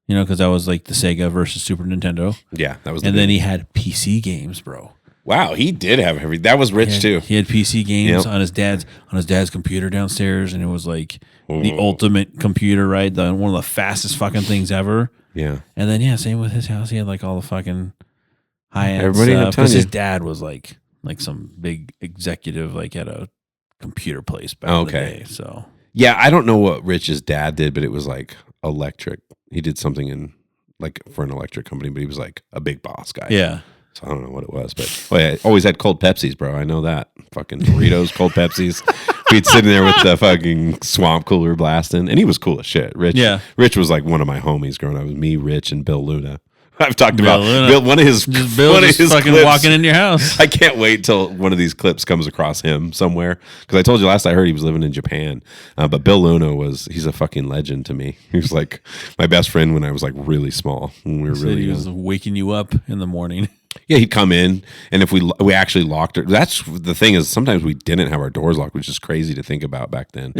Because that was like the Sega versus Super Nintendo. Yeah, that was. And then he had PC games, bro. Wow, he did have everything. That was rich too. He had PC games on his dad's computer downstairs, and it was like the ultimate computer, right? One of the fastest fucking things ever. Yeah. And then same with his house. He had like all the fucking high-end stuff. Because his dad was like some big executive, like at a computer place back in the day. So yeah, I don't know what Rich's dad did, but it was like electric. He did something in like for an electric company, but he was like a big boss guy. Yeah. So I don't know what it was, but I always had cold Pepsis, bro. I know that. Fucking Doritos, cold Pepsis. We'd sit in there with the fucking swamp cooler blasting, and he was cool as shit. Rich was like one of my homies growing up. It was me, Rich, and Bill Luna, I've talked about Bill, one of his fucking clips, walking in your house. I can't wait till one of these clips comes across him somewhere, because I told you last I heard he was living in Japan. But Bill Luna he's a fucking legend to me. He was like my best friend when I was like really small. When we were really he young. was waking you up in the morning. Yeah, he'd come in, and if we actually locked it. That's the thing, is sometimes we didn't have our doors locked, which is crazy to think about back then.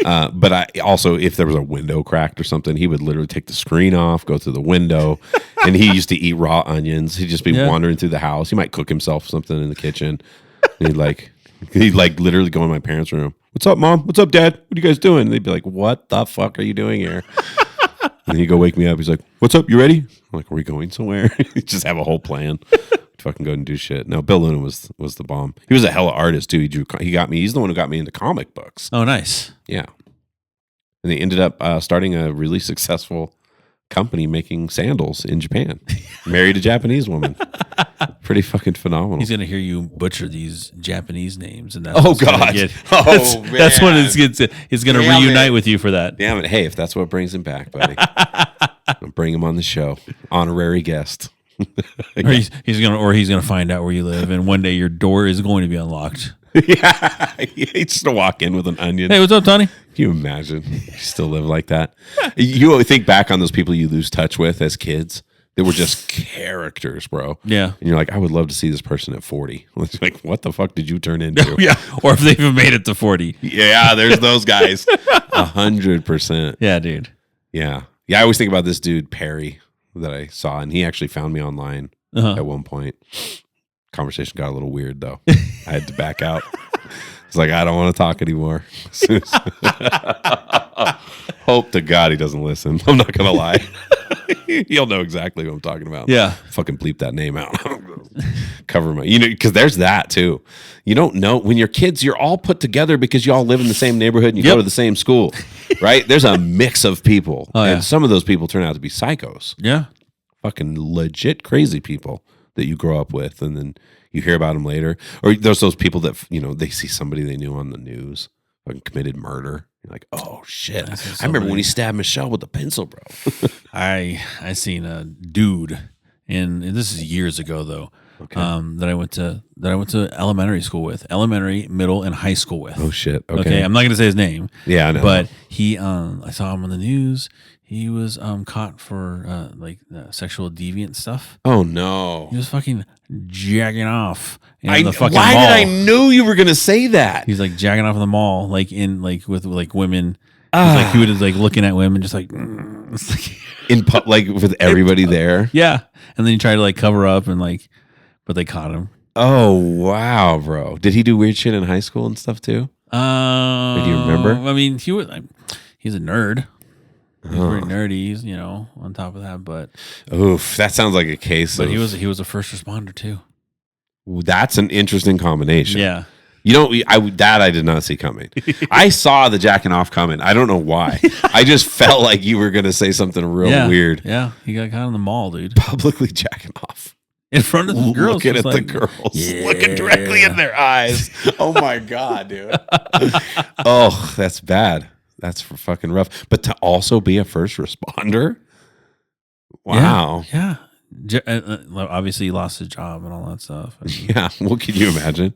But I also, if there was a window cracked or something, he would literally take the screen off, go through the window, and he used to eat raw onions. He'd just be wandering through the house. He might cook himself something in the kitchen. And he'd literally go in my parents' room. What's up, Mom? What's up, Dad? What are you guys doing? And they'd be like, what the fuck are you doing here? And he'd go wake me up. He's like, what's up? You ready? I'm like, are we going somewhere? He'd just have a whole plan. Fucking go and do shit. No, Bill Luna was the bomb. He was a hella artist too. He got me. He's the one who got me into comic books. Oh, nice. Yeah. And he ended up starting a really successful company making sandals in Japan. Married a Japanese woman. Pretty fucking phenomenal. He's gonna hear you butcher these Japanese names, and that's man, that's when it's gonna reunite with you for that. Damn it! Hey, if that's what brings him back, buddy, I'll bring him on the show, honorary guest. Or he's gonna find out where you live, and one day your door is going to be unlocked. Yeah, he's just to walk in with an onion. Hey, what's up, Tony? Can you imagine? You still live like that? You think back on those people you lose touch with as kids. They were just characters, bro. Yeah. And you're like, I would love to see this person at 40. It's like, what the fuck did you turn into? Yeah. Or if they even made it to 40. Yeah, there's those guys. 100%. Yeah, dude. Yeah. Yeah, I always think about this dude, Perry, that I saw, and he actually found me online at one point. Conversation got a little weird, though. I had to back out. It's like, I don't want to talk anymore. Hope to God he doesn't listen. I'm not going to lie. He'll know exactly what I'm talking about. Yeah. Fucking bleep that name out. Cover my, because there's that too. You don't know when you're kids, you're all put together because you all live in the same neighborhood and you go to the same school, right? There's a mix of people. And some of those people turn out to be psychos. Yeah. Fucking legit crazy people that you grow up with. And then you hear about them later. Or there's those people that, they see somebody they knew on the news fucking committed murder. You're like, oh shit! I remember when he stabbed Michelle with a pencil, bro. I seen a dude, and this is years ago though. Okay. That I went to elementary school with, elementary, middle, and high school with. Oh shit! Okay, I'm not gonna say his name. Yeah, I know. But he, I saw him on the news. He was caught for sexual deviant stuff. Oh no! He was fucking jacking off in the fucking mall. Why did I knew you were gonna say that? He's like jacking off in the mall, with women. He was looking at women, just like with everybody there. Yeah, and then he tried to cover up and but they caught him. Oh wow, bro! Did he do weird shit in high school and stuff too? Do you remember? I mean, he's a nerd. He's very nerdy. He's on top of that, but oof, that sounds like a case. But he was a first responder too. That's an interesting combination. Yeah. I did not see coming. I saw the jacking off coming. I don't know why. I just felt like you were going to say something real weird. Yeah, he got caught in the mall, dude. Publicly jacking off. In front of the girls. Looking at the girls. Looking directly in their eyes. Oh my God, dude. Oh, that's bad. That's fucking rough. But to also be a first responder? Wow. Yeah. Obviously, he lost his job and all that stuff. Yeah. What can you imagine?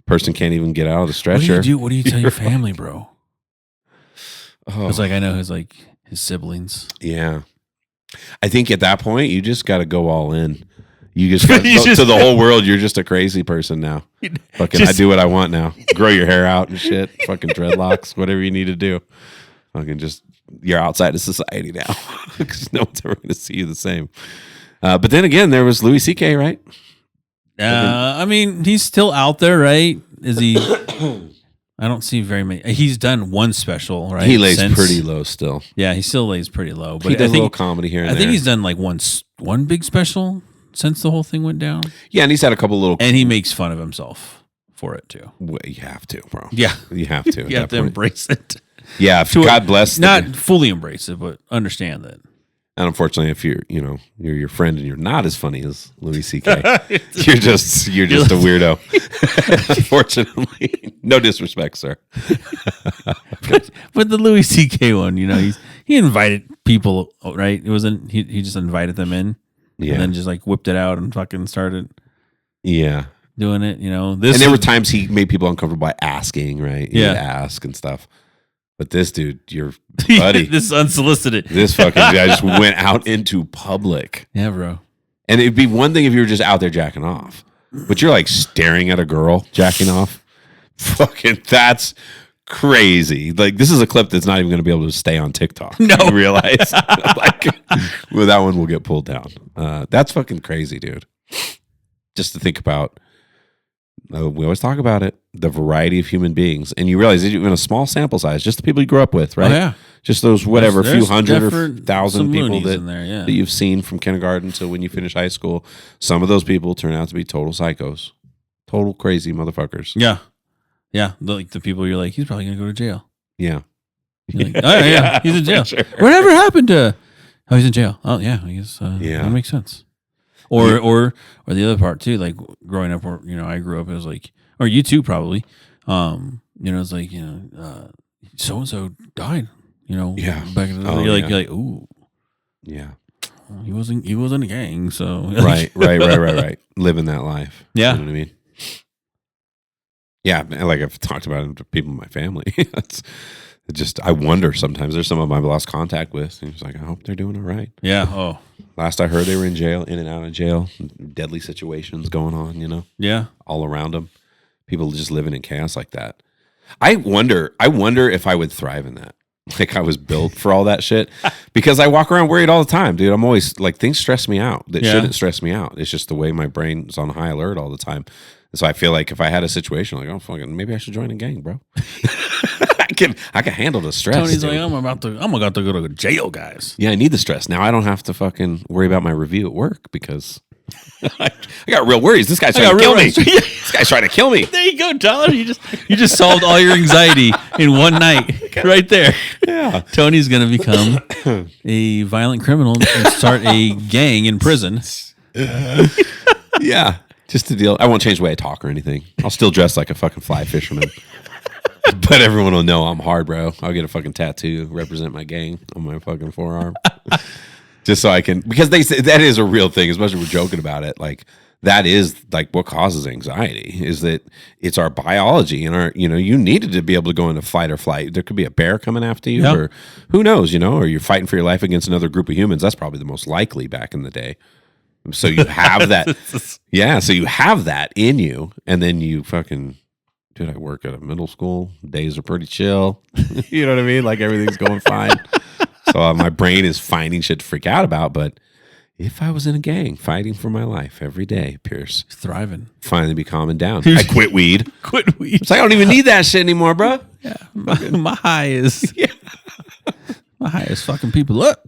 Person can't even get out of the stretcher. What do you tell your family, bro? It's I know his siblings. Yeah. I think at that point, you just got to go all in. You just got to the whole world. You're just a crazy person now. Fucking, I do what I want now. Grow your hair out and shit. Fucking dreadlocks, whatever you need to do. Fucking you're outside of society now because no one's ever going to see you the same. But then again, there was Louis C.K., right? I mean, he's still out there, right? Is he? I don't see very many. He's done one special, right? He lays pretty low still. Yeah, he still lays pretty low. But he does a little comedy here and there. I think he's done one big special since the whole thing went down. Yeah, and he's had a couple little... And he makes fun of himself for it, too. Well, you have to, bro. Yeah. You have to. You have to embrace it. Yeah, God bless. Not fully embrace it, but understand that. And unfortunately, if you're your friend and you're not as funny as Louis C.K., you're just a weirdo. Unfortunately, no disrespect, sir. but the Louis C.K. one, he invited people, right? It wasn't he just invited them in. Yeah. And then just like whipped it out and fucking started doing it, And there were times he made people uncomfortable by asking, right? He'd ask and stuff. But this dude, your buddy. This is unsolicited. This fucking guy just went out into public. Yeah, bro. And it'd be one thing if you were just out there jacking off. But you're like staring at a girl jacking off. Fucking, that's crazy. Like, this is a clip that's not even going to be able to stay on TikTok. No. You realize? Like, well, that one will get pulled down. That's fucking crazy, dude. Just to think about, we always talk about it, the variety of human beings. And you realize even a small sample size, just the people you grew up with, right? Oh, yeah. Just those whatever, There's few hundred or thousand people that you've seen from kindergarten to when you finish high school. Some of those people turn out to be total psychos. Total crazy motherfuckers. Yeah. Yeah. Like the people you're like, he's probably going to go to jail. Yeah. Like, oh, yeah, he's in jail. Sure. Whatever happened to... Oh, he's in jail. Oh, yeah. I guess that makes sense. Or the other part too, like growing up, or I grew up, it was like, or you too probably, it's like so and so died, back in the day. You're like, ooh, yeah, he wasn't a gang, so right, living that life, yeah, you know what I mean, yeah, like I've talked about it to people in my family. I wonder sometimes. There's some of them I've lost contact with, and it's like, I hope they're doing all right. Yeah. Oh. Last I heard, they were in jail, in and out of jail, deadly situations going on, Yeah. all around them. People just living in chaos like that. I wonder if I would thrive in that. Like I was built for all that shit, because I walk around worried all the time, dude. I'm always like, things stress me out that shouldn't stress me out. It's just the way my brain's on high alert all the time. And so I feel like if I had a situation, like, oh, fucking, maybe I should join a gang, bro. I can handle the stress. Tony's dude. like, I'm about to go to jail, guys. Yeah, I need the stress. Now I don't have to fucking worry about my review at work because I got real worries. This guy's trying to kill me. This guy's trying to kill me. There you go, Tyler. You just solved all your anxiety in one night, right there. Yeah, Tony's gonna become a violent criminal and start a gang in prison. Yeah, just to deal. I won't change the way I talk or anything. I'll still dress like a fucking fly fisherman. But everyone will know I'm hard, bro. I'll get a fucking tattoo, represent my gang on my fucking forearm. Just so I can, because they say that is a real thing, especially we're joking about it. Like, that is like what causes anxiety, is that it's our biology and our, you needed to be able to go into fight or flight. There could be a bear coming after you, or who knows, or you're fighting for your life against another group of humans. That's probably the most likely back in the day. So you have that. Yeah. So you have that in you, and then you fucking, dude, I work at a middle school. Days are pretty chill. You know what I mean? Like, everything's going fine. So my brain is finding shit to freak out about. But if I was in a gang fighting for my life every day, Pierce, thriving, finally be calming down. I quit weed. Quit weed. It's like, I don't even need that shit anymore, bro. Yeah, my high is my high is fucking people up.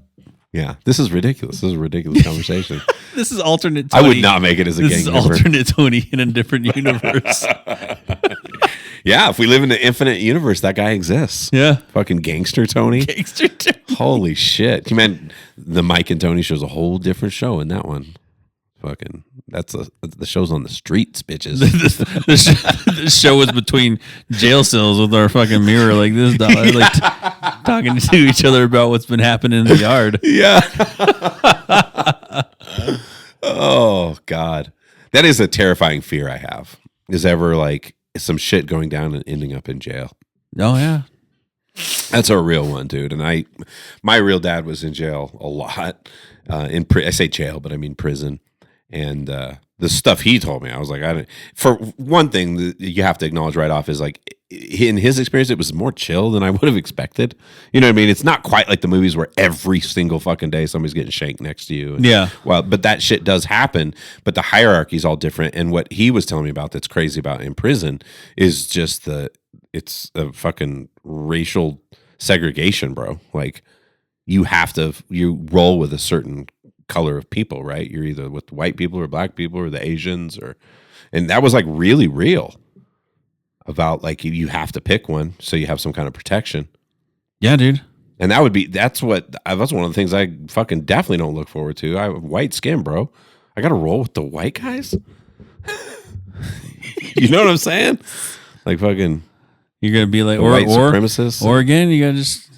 Yeah, this is ridiculous. This is a ridiculous conversation. This is alternate Tony. I would not make it as a gang member. This is alternate Tony in a different universe. Yeah, if we live in an infinite universe, that guy exists. Yeah. Fucking gangster Tony. Gangster Tony. Holy shit. You meant the Mike and Tony show's a whole different show in that one. Fucking, the show's on the streets, bitches. the show was between jail cells with our fucking mirror like this, like talking to each other about what's been happening in the yard. Yeah. Oh, God. That is a terrifying fear I have. Is ever like some shit going down and ending up in jail. Oh, yeah. That's a real one, dude. And my real dad was in jail a lot. I say jail, but I mean prison. And the stuff he told me, I was like, for one thing, you have to acknowledge right off is like, in his experience, it was more chill than I would have expected. You know what I mean? It's not quite like the movies where every single fucking day somebody's getting shanked next to you. And, yeah. Well, but that shit does happen. But the hierarchy is all different. And what he was telling me about that's crazy about in prison is just it's a fucking racial segregation, bro. Like, you roll with a certain color of people, right? You're either with white people or black people or the Asians, and that was like really real about like you have to pick one so you have some kind of protection. Yeah, dude. And that's one of the things I fucking definitely don't look forward to. I have white skin, bro. I got to roll with the white guys. You know what I'm saying? Like fucking, you're gonna be like white supremacists, or again, you gotta just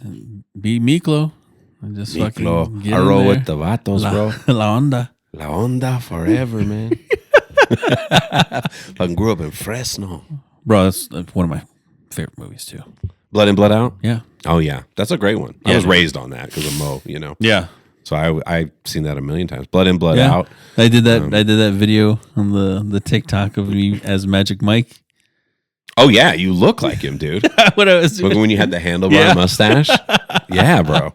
be Miklo. Just Miklo. fucking I roll with the vatos, bro. La onda. La Onda forever, man. I grew up in Fresno. Bro, that's one of my favorite movies too. Blood In, Blood Out? Yeah. Oh, yeah. That's a great one. Yeah, I was raised on that because of Mo, Yeah. So I've seen that a million times. Blood In, Blood Out. I did that. I did that video on the TikTok of me as Magic Mike. Oh, yeah. You look like him, dude. What I was doing. When you had the handlebar mustache. Yeah, bro.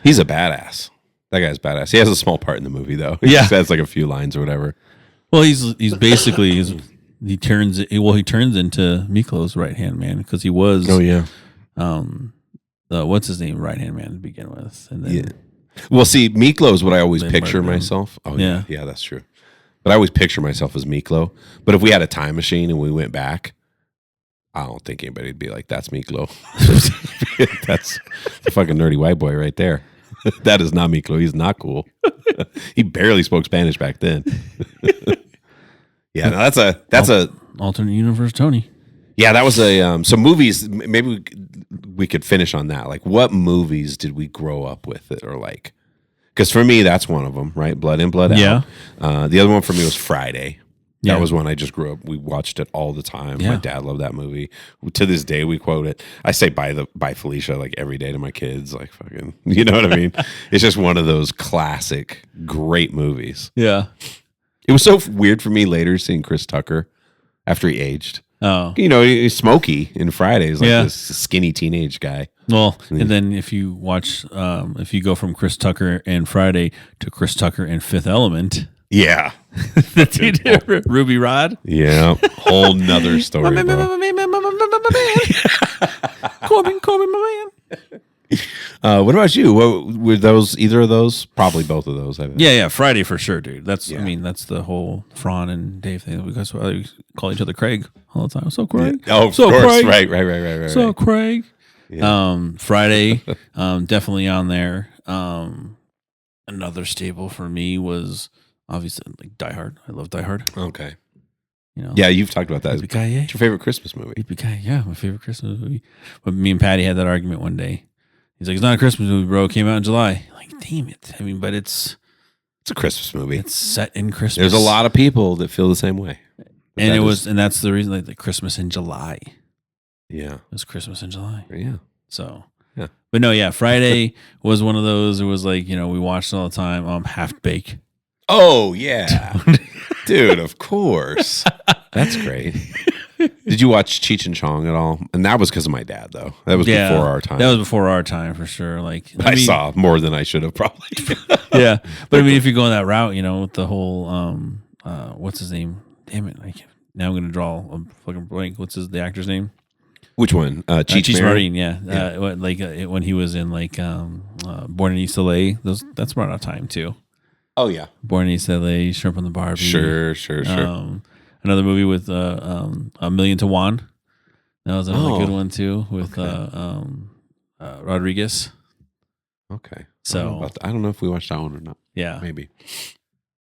He's a badass. That guy's badass. He has a small part in the movie, though. He just has like a few lines or whatever. Well, he's basically he turns into Miklo's right hand man because he was. Oh yeah. What's his name? Right hand man to begin with, and then Well, see, Miklo is what I always picture myself. Oh yeah, that's true. But I always picture myself as Miklo. But if we had a time machine and we went back, I don't think anybody'd be like, "That's Miklo." That's the fucking nerdy white boy right there. That is not Miklo. He's not cool. He barely spoke Spanish back then. Yeah, no, that's a alternate universe Tony. Yeah, that was a so movies. Maybe we could finish on that. Like, what movies did we grow up with it, or like? Because for me, that's one of them, right? Blood In, Blood Out. Yeah. The other one for me was Friday. Yeah. That was when I just grew up. We watched it all the time. Yeah. My dad loved that movie. To this day, we quote it. I say "Bye Felicia" like every day to my kids. Like fucking, you know what I mean? It's just one of those classic, great movies. Yeah. It was so weird for me later seeing Chris Tucker after he aged. Oh, He's Smokey in Fridays, like this skinny teenage guy. Well, and then if you watch, if you go from Chris Tucker and Friday to Chris Tucker and Fifth Element. Yeah. Ruby Rod. Yeah. Whole nother story. Corbin, my man. What about you? Were those either of those? Probably both of those. I think. Yeah. Friday for sure, dude. That's I mean, that's the whole Fran and Dave thing. Because we call each other Craig all the time. So Craig. Yeah. Oh, of so course. Craig. Right. So Craig. Yeah. Friday, definitely on there. Another staple for me was obviously like Die Hard. I love Die Hard. Okay. Yeah, you've talked about that. What's your favorite Christmas movie? Yeah, my favorite Christmas movie. But me and Patty had that argument one day. He's like, "It's not a Christmas movie, bro. It came out in July." I'm like, damn it. I mean, but it's a Christmas movie. It's set in Christmas. There's a lot of people that feel the same way. And that's the reason, like the Christmas in July. Yeah. It was Christmas in July. Yeah. So yeah. But no, yeah, Friday was one of those. It was like, we watched it all the time. Half Bake. Oh yeah. Dude, of course. That's great. Did you watch Cheech and Chong at all? And that was because of my dad, though. That was before our time. That was before our time for sure. Like I saw more than I should have probably. Yeah, but I mean, if you're going that route, with the whole what's his name? Damn it! Now I'm gonna draw a fucking blank. What's the actor's name? Which one? Cheech Marin. Yeah. When he was in Born in East LA. That's around our time too. Oh yeah, Born in East LA, Shrimp on the Barbie. Sure. Another movie with A Million to One. That was another good one too with Rodriguez. Okay. So I don't know if we watched that one or not. Yeah, maybe.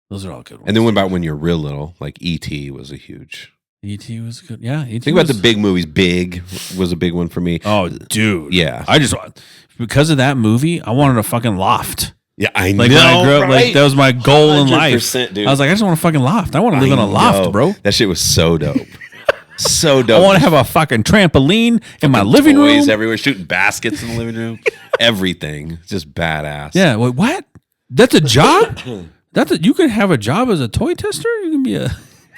Those are all good ones. And then what about when you're real little? Like E.T. was a huge. E.T. was good. Yeah. Think about the big movies. Big was a big one for me. Oh, dude. Yeah. Because of that movie, I wanted a fucking loft. Yeah, I know. When I grew up, that was my goal in life. Dude. I was like, I just want a fucking loft. I want to live in a loft, bro. That shit was so dope. So dope. I want to have a fucking trampoline in my living room. Toys everywhere, shooting baskets in the living room. Everything. Just badass. Yeah. Wait, what? That's a job? You could have a job as a toy tester? You can be a...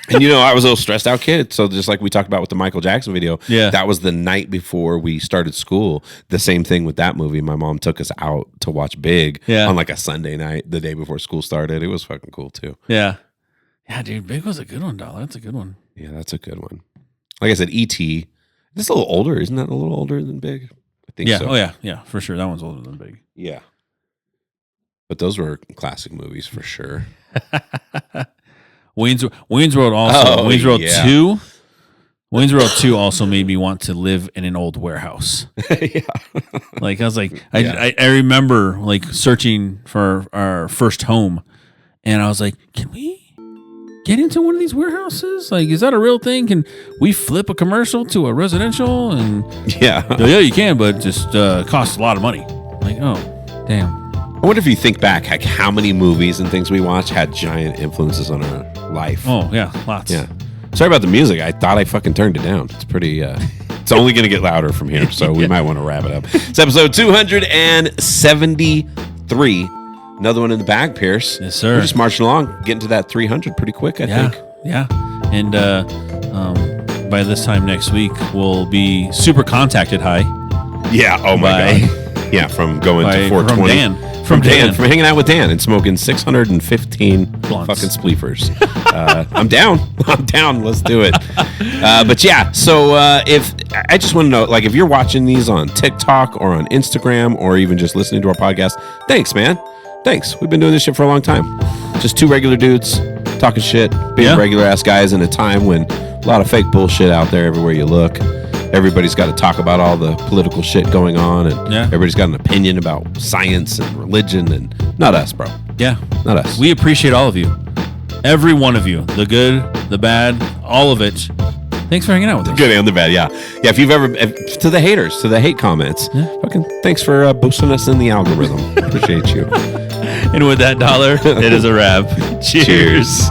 And I was a little stressed out kid. So just like we talked about with the Michael Jackson video, that was the night before we started school. The same thing with that movie. My mom took us out to watch Big on like a Sunday night, the day before school started. It was fucking cool too. Yeah. Yeah, dude, Big was a good one, doll. That's a good one. Yeah, that's a good one. Like I said, E.T. This a little older. Isn't that a little older than Big? I think so. Oh, yeah. Yeah, for sure. That one's older than Big. Yeah. But those were classic movies for sure. Wayne's World also. Wayne's World 2. Wayne's World 2 also made me want to live in an old warehouse. Yeah. I was like, I remember searching for our first home, and I was like, can we get into one of these warehouses? Is that a real thing? Can we flip a commercial to a residential? And yeah, you can, but just costs a lot of money. Oh, damn. I wonder if you think back, like how many movies and things we watch had giant influences on our life. Oh yeah, lots. Yeah. Sorry about the music. I thought I fucking turned it down. It's pretty. It's only going to get louder from here, so we might want to wrap it up. It's episode 273. Another one in the bag, Pierce. Yes, sir. We're just marching along, getting to that 300 pretty quick, I think. Yeah. And by this time next week, we'll be super contacted high. Yeah. Oh my God. Yeah, from going to 420. From Dan. From hanging out with Dan and smoking 615 Blunts. fucking spleefers. I'm down. I'm down. Let's do it. But yeah, so if I just want to know, like, if you're watching these on TikTok or on Instagram or even just listening to our podcast, thanks, man. Thanks. We've been doing this shit for a long time. Just two regular dudes talking shit, being regular ass guys in a time when a lot of fake bullshit out there everywhere you look. Everybody's got to talk about all the political shit going on, and everybody's got an opinion about science and religion, and not us, bro. Yeah. Not us. We appreciate all of you. Every one of you. The good, the bad, all of it. Thanks for hanging out with us. Good and the bad, yeah. Yeah, if you've ever, to the haters, to the hate comments, fucking thanks for boosting us in the algorithm. Appreciate you. And with that dollar, it is a wrap. Cheers.